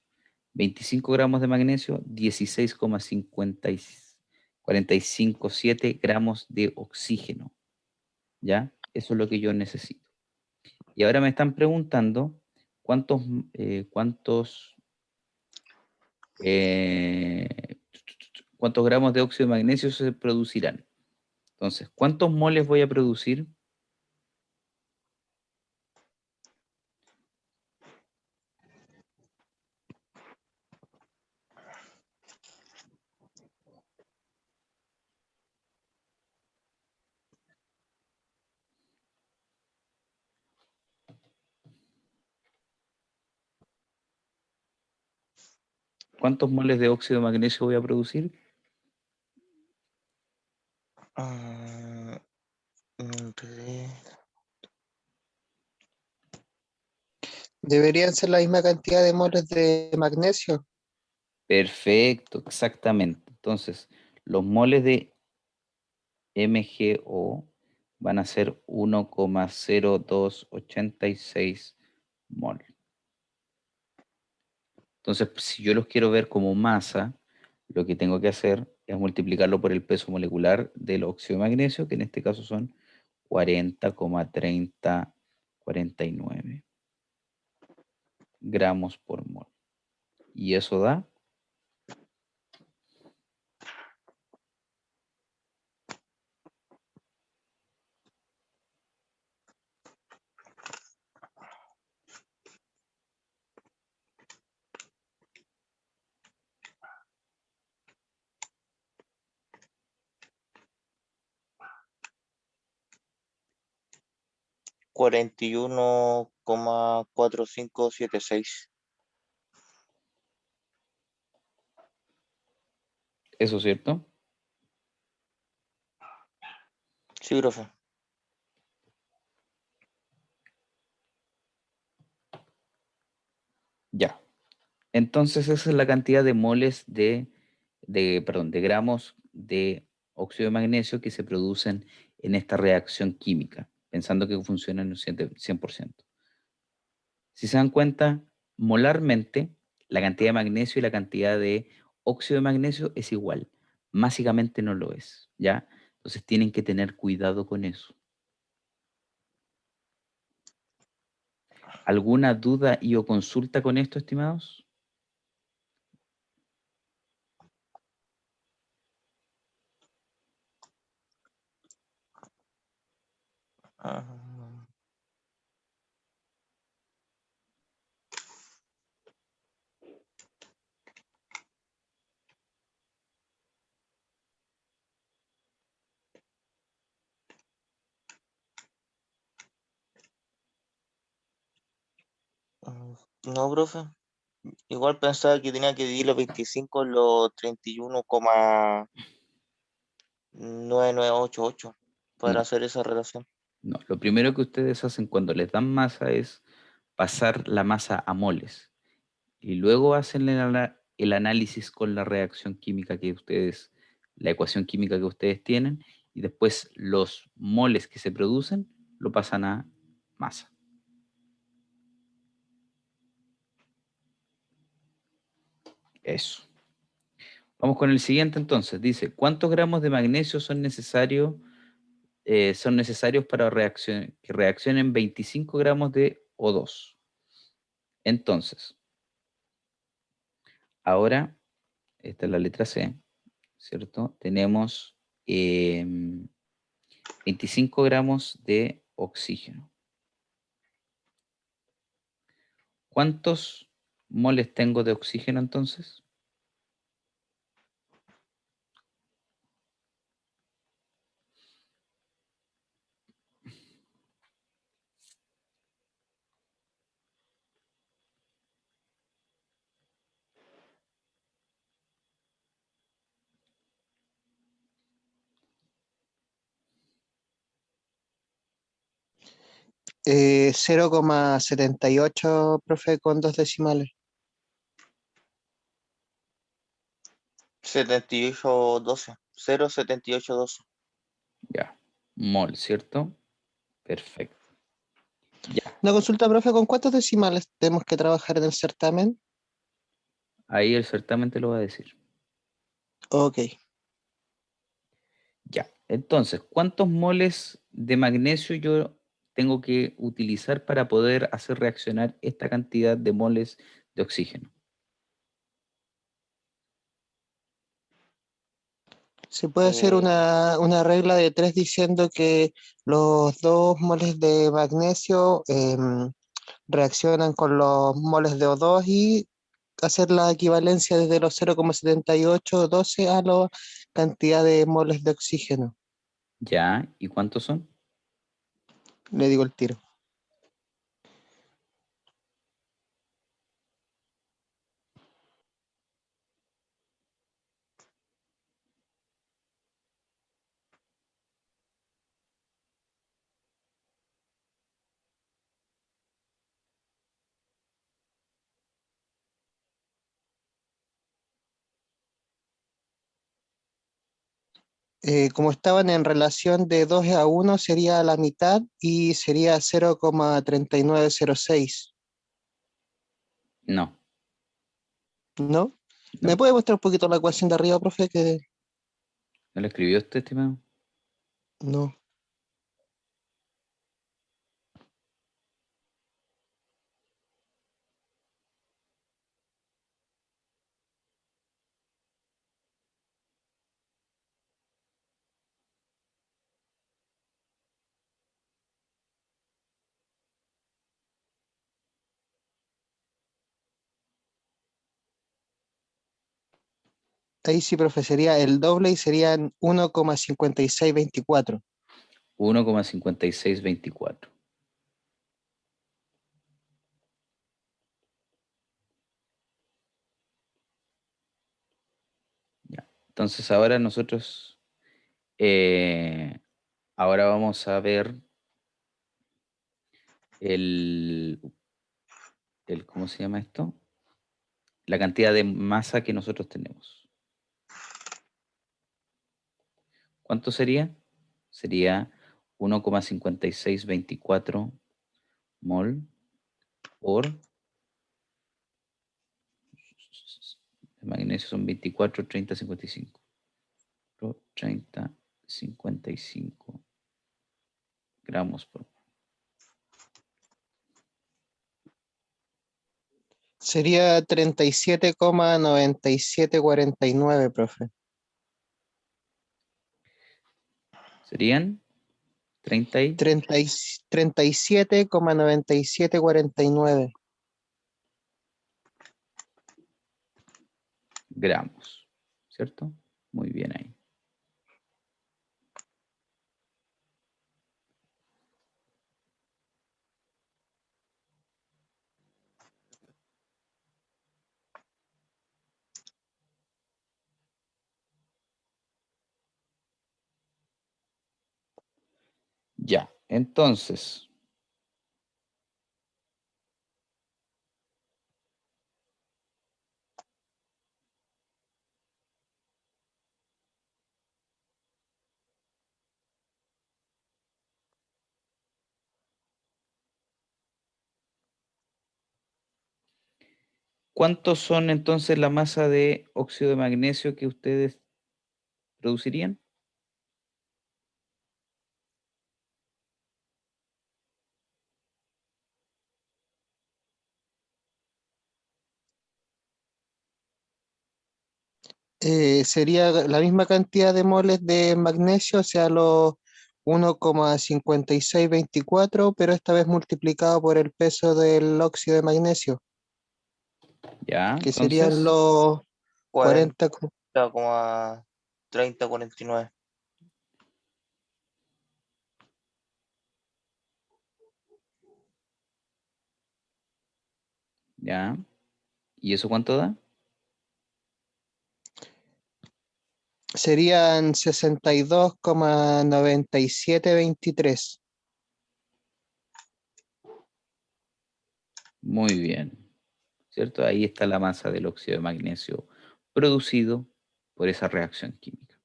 25 gramos de magnesio, 16,457 gramos de oxígeno, ¿ya? Eso es lo que yo necesito. Y ahora me están preguntando cuántos, cuántos, eh, cuántos gramos de óxido de magnesio se producirán. Entonces, ¿cuántos moles voy a producir? ¿Cuántos moles de óxido de magnesio voy a producir? Ah, entre- Deberían ser la misma cantidad de moles de magnesio. Perfecto, exactamente. Entonces, los moles de MgO van a ser 1,0286 mol. Entonces, si yo los quiero ver como masa, lo que tengo que hacer es multiplicarlo por el peso molecular del óxido de magnesio, que en este caso son 40,3049 gramos por mol. Y eso da 41,4576. eso, ¿cierto? Sí, profe. Entonces esa es la cantidad de moles perdón, de gramos de óxido de magnesio que se producen en esta reacción química, pensando que funciona en un 100%. Si se dan cuenta, molarmente, la cantidad de magnesio y la cantidad de óxido de magnesio es igual. Básicamente no lo es, ¿ya? Entonces tienen que tener cuidado con eso. ¿Alguna duda y o consulta con esto, estimados? Ah, no, profe. Igual pensaba que tenía que dividir los 25 en los 31,998 para No, hacer esa relación. no. Lo primero que ustedes hacen cuando les dan masa es pasar la masa a moles y luego hacen el análisis con la reacción química que ustedes, la ecuación química que ustedes tienen, y después los moles que se producen lo pasan a masa. Eso. Vamos con el siguiente entonces. Dice, ¿cuántos gramos de magnesio son necesarios para que reaccionen 25 gramos de O2? Entonces, ahora, esta es la letra C, ¿cierto? Tenemos 25 gramos de oxígeno. ¿Cuántos moles tengo de oxígeno entonces? Eh, 0,78, profe, con dos decimales. 7812. 0,7812. Ya, mol, ¿cierto? Perfecto. Ya, Una consulta, profe, ¿con cuántos decimales tenemos que trabajar en el certamen? ahí el certamen te lo va a decir. Ok. Ya, entonces, ¿cuántos moles de magnesio yo tengo que utilizar para poder hacer reaccionar esta cantidad de moles de oxígeno? Se puede hacer Eh, una regla de tres diciendo que los dos moles de magnesio reaccionan con los moles de O2 y hacer la equivalencia desde los 0,7812 a la cantidad de moles de oxígeno. Ya, ¿y cuántos son? Le digo el tiro. Como estaban en relación de 2 a 1 sería la mitad y sería 0,3906, No, ¿no? ¿Me no. puede mostrar un poquito la ecuación de arriba, profe? Que ¿No lo escribió usted, estimado? no. Ahí sí, profe, sería el doble y serían 1,5624. 1,5624. Ya. Entonces ahora nosotros, eh, ahora vamos a ver el, ¿cómo se llama esto? la cantidad de masa que nosotros tenemos. ¿Cuánto sería? Sería 1,5624 mol por, el magnesio son 24, 30, 55. 30, 55 gramos por. Sería 37,9749, profe. ¿Serían? 30 y 37,9749. gramos, ¿cierto? Muy bien ahí. Ya, entonces, ¿cuántos son entonces la masa de óxido de magnesio que ustedes producirían? Sería la misma cantidad de moles de magnesio, o sea, los 1,5624, pero esta vez multiplicado por el peso del óxido de magnesio, Ya, que serían entonces, los 40. 40,3049. ya. ¿Y eso cuánto da? Serían 62,9723. Muy bien, ¿cierto? Ahí está la masa del óxido de magnesio producido por esa reacción química.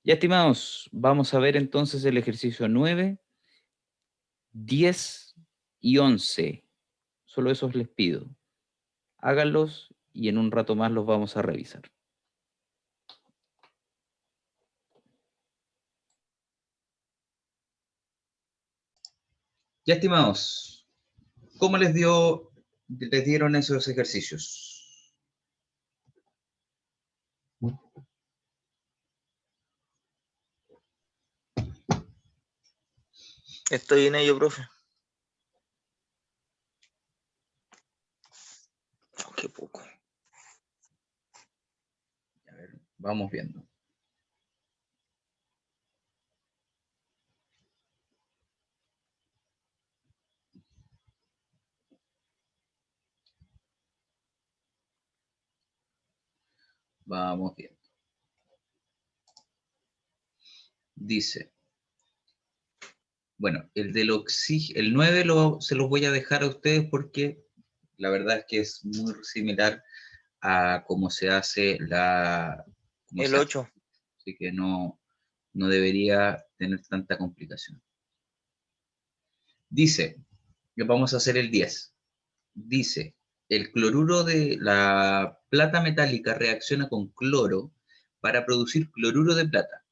Ya, estimados, vamos a ver entonces el ejercicio 9, 10 y 11. Solo esos les pido. Háganlos y en un rato más los vamos a revisar. Ya, estimados, ¿cómo les dieron esos ejercicios? Estoy en ello, profe. Oh, qué poco. A ver, vamos viendo. Vamos viendo. Dice, bueno, el del oxígeno, el 9 se los voy a dejar a ustedes porque la verdad es que es muy similar a cómo se hace cómo El se hace. 8. Así que no debería tener tanta complicación. Dice, que vamos a hacer el 10. Dice, el cloruro de la plata metálica reacciona con cloro para producir cloruro de plata.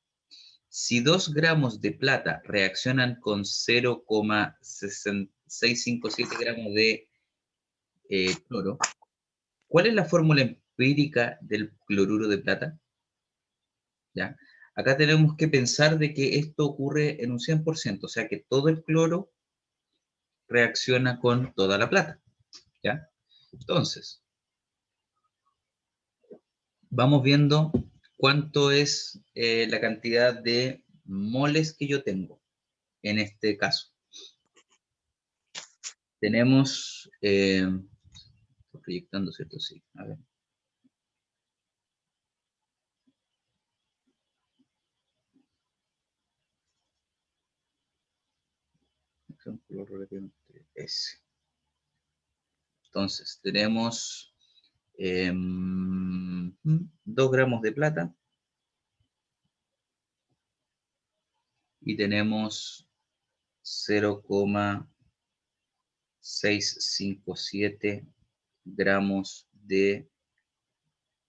Si 2 gramos de plata reaccionan con 0,657 gramos de cloro, ¿cuál es la fórmula empírica del cloruro de plata? ¿Ya? Acá tenemos que pensar de que esto ocurre en un 100%, o sea que todo el cloro reacciona con toda la plata. ¿Ya? Entonces, vamos viendo cuánto es la cantidad de moles que yo tengo en este caso. Tenemos, estoy proyectando, ¿cierto? Sí, a ver. S. Entonces, tenemos 2 gramos de plata y tenemos 0,657 gramos de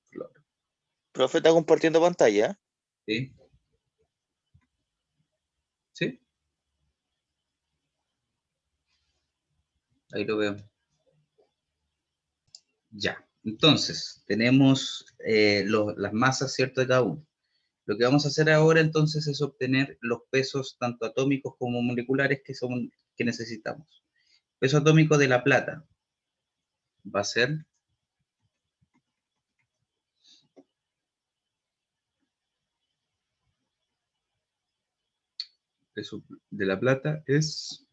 cloro. Profe, está compartiendo pantalla. ¿Sí? ¿Sí? Ahí lo veo. Ya. Entonces, tenemos las masas, ¿cierto? De cada uno. Lo que vamos a hacer ahora entonces es obtener los pesos tanto atómicos como moleculares que necesitamos. Peso atómico de la plata va a ser peso de la plata es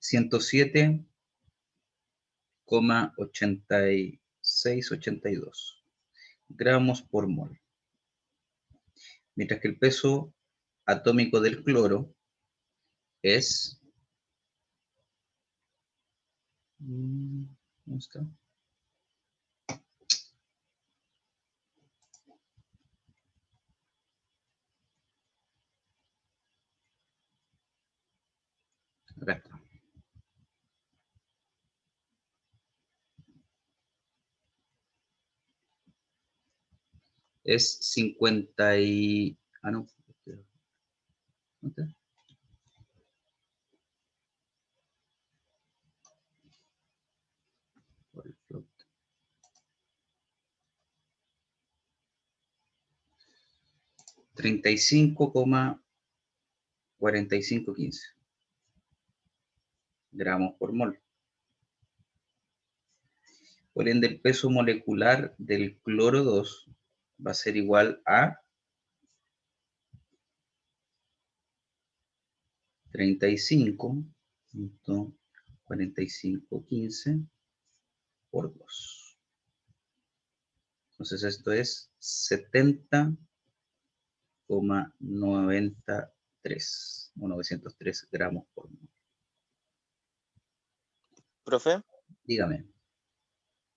107,8682 gramos por mol. Mientras que el peso atómico del cloro es... ¿Dónde está? Acá está. Es 50 y... Ah, no. ¿Dónde está? 35,4515 gramos por mol. Por ende, el peso molecular del cloro 2 va a ser igual a 35,4515 por 2. Entonces esto es 70,93 o 903 gramos por mol. Profe, Dígame.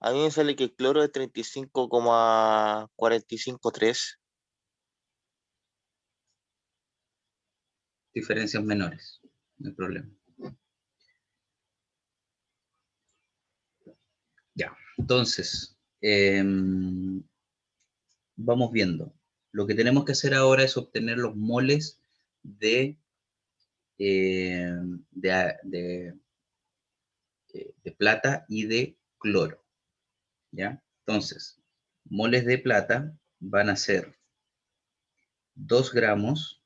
a mí me sale que el cloro es 35,453. Diferencias menores, no hay problema. Ya, entonces, vamos viendo. Lo que tenemos que hacer ahora es obtener los moles de, de plata y de cloro. ¿Ya? Entonces, moles de plata van a ser 2 gramos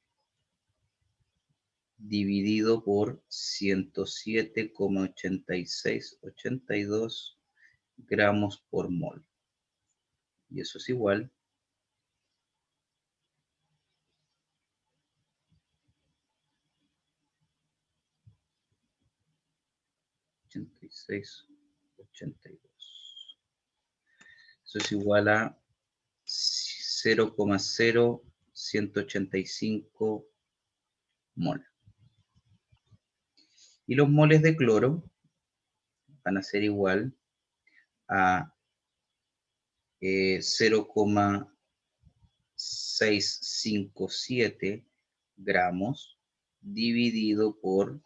dividido por 107,8682 gramos por mol. Y eso es igual 8682. Eso es igual a 0,0185 mol. Y los moles de cloro van a ser igual a 0,657 gramos dividido por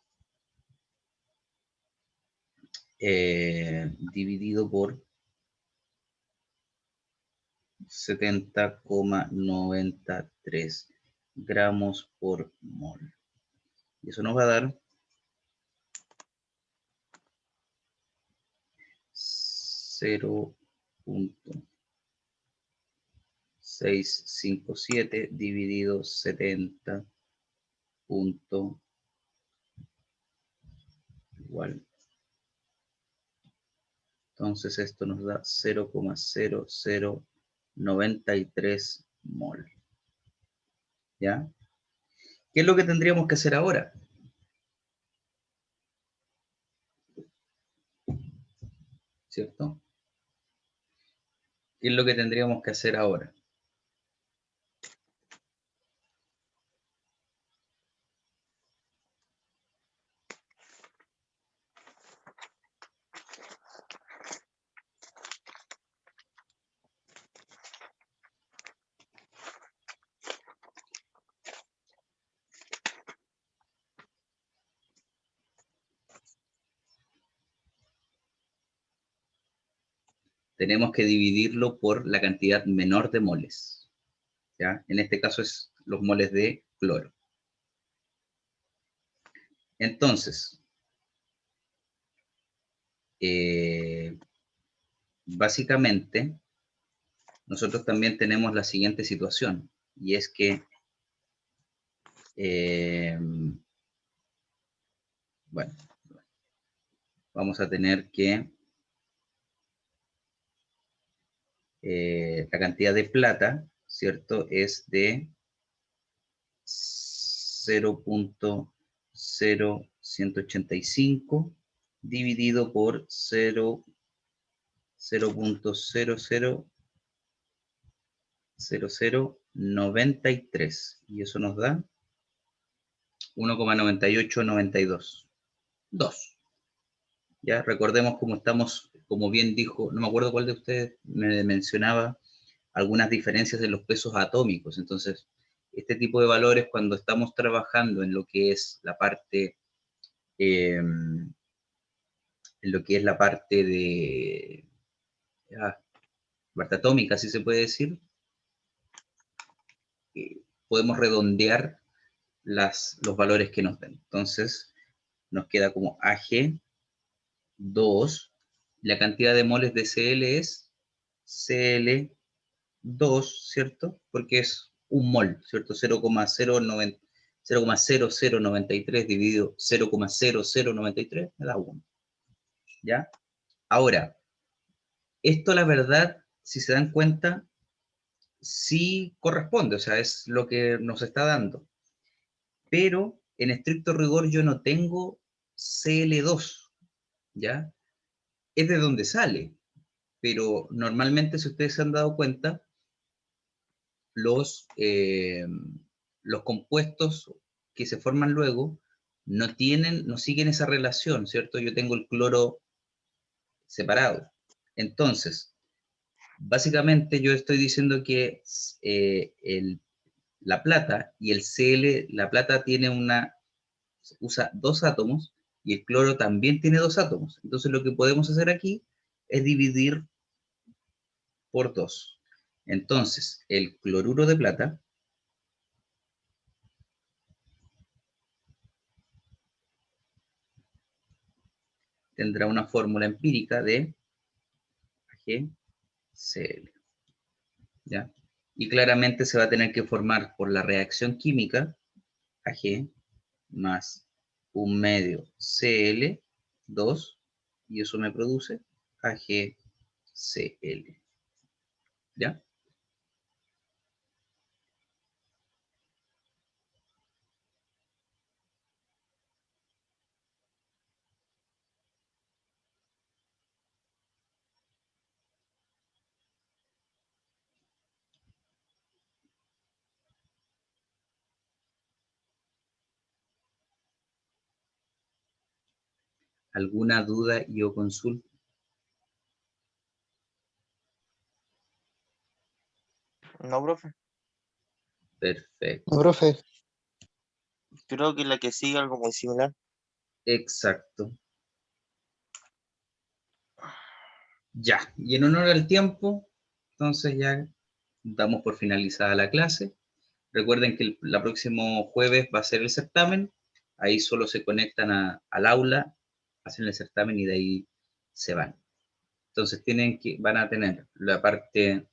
70,93 gramos por mol. Y eso nos va a dar 0,657 dividido 70 punto igual. Entonces esto nos da 0,0093 mol. ¿Ya? ¿Qué es lo que tendríamos que hacer ahora? ¿Cierto? ¿Qué es lo que tendríamos que hacer ahora? tenemos que dividirlo por la cantidad menor de moles, ¿ya? En este caso es los moles de cloro. Entonces, básicamente, nosotros también tenemos la siguiente situación, y es que, bueno, vamos a tener que la cantidad de plata, ¿cierto? Es de 0.0185 dividido por 0.0093. Y eso nos da 1,9892. 2. Ya recordemos cómo estamos, como bien dijo, no me acuerdo cuál de ustedes me mencionaba algunas diferencias en los pesos atómicos. Entonces, este tipo de valores, cuando estamos trabajando en lo que es la parte, en lo que es la parte de parte atómica, si se puede decir, podemos redondear los valores que nos den. Entonces, nos queda como AG 2, la cantidad de moles de Cl es Cl2, ¿cierto? Porque es un mol, ¿cierto? 0,0093 dividido 0,0093 me da 1, ¿ya? Ahora, esto la verdad, si se dan cuenta, sí corresponde, o sea, es lo que nos está dando. Pero en estricto rigor yo no tengo Cl2, ¿ya? Es de donde sale, pero normalmente, si ustedes se han dado cuenta, los compuestos que se forman luego no siguen esa relación, ¿cierto? Yo tengo el cloro separado. Entonces, básicamente yo estoy diciendo que la plata y el Cl, la plata usa 2 átomos y el cloro también tiene 2 átomos. Entonces lo que podemos hacer aquí es dividir por 2. Entonces, el cloruro de plata tendrá una fórmula empírica de AgCl, ¿ya? Y claramente se va a tener que formar por la reacción química Ag más un medio Cl2, y eso me produce AgCl, ¿ya? ¿Alguna duda y o consulta? No, profe. Perfecto, No, profe. Creo que la que sigue algo muy similar. exacto. Ya, y en honor al tiempo, entonces ya damos por finalizada la clase. Recuerden que el próximo jueves va a ser el certamen. Ahí solo se conectan al aula, hacen el certamen y de ahí se van. Entonces van a tener la parte,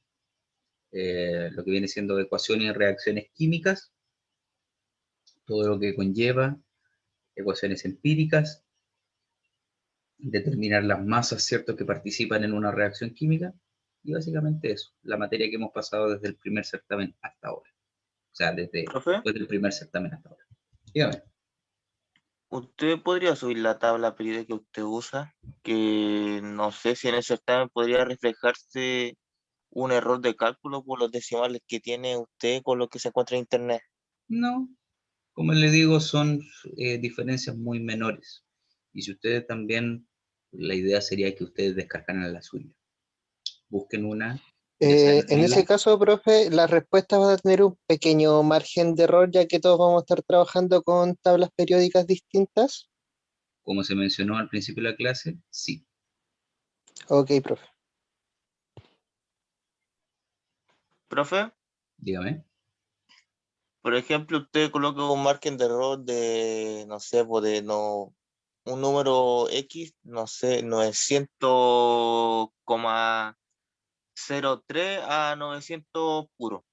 lo que viene siendo ecuaciones y reacciones químicas, todo lo que conlleva, ecuaciones empíricas, determinar las masas, ¿cierto?, que participan en una reacción química, y básicamente eso, la materia que hemos pasado desde el primer certamen hasta ahora. O sea, Profe, desde el primer certamen hasta ahora. Dígame. ¿usted podría subir la tabla periódica que usted usa? Que no sé si en el certamen podría reflejarse un error de cálculo por los decimales que tiene usted con lo que se encuentra en internet. No, como le digo, son diferencias muy menores. Y si ustedes también, la idea sería que ustedes descargaran la suya. Busquen una, ya sea en En ese regla, caso, profe, la respuesta va a tener un pequeño margen de error, ya que todos vamos a estar trabajando con tablas periódicas distintas. como se mencionó al principio de la clase, sí. Ok, profe. Profe, Dígame. por ejemplo, usted coloca un margen de error de, no sé, pues de no, un número X, no sé, 900,03 a 900 puro.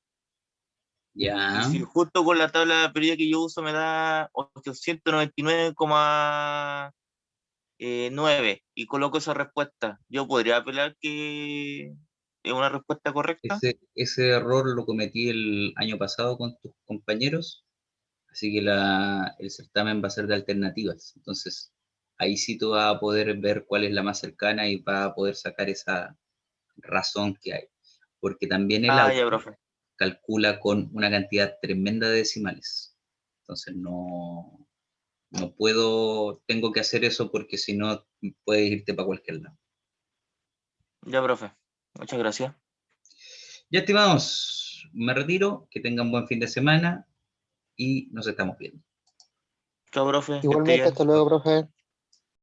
Y Ya. si justo con la tabla de periodía que yo uso me da 899,9 y coloco esa respuesta, ¿yo podría apelar que es una respuesta correcta? Ese error lo cometí el año pasado con tus compañeros, así que el certamen va a ser de alternativas. Entonces, ahí sí tú vas a poder ver cuál es la más cercana y vas a poder sacar esa razón que hay. Porque también el Ah, ya, auto profe. calcula con una cantidad tremenda de decimales. Entonces, no puedo, tengo que hacer eso porque si no, puedes irte para cualquier lado. Ya, profe. Muchas gracias. Ya, estimados, me retiro, que tengan buen fin de semana y nos estamos viendo. Chao, profe. Que esté Igualmente, bien. hasta luego, profe.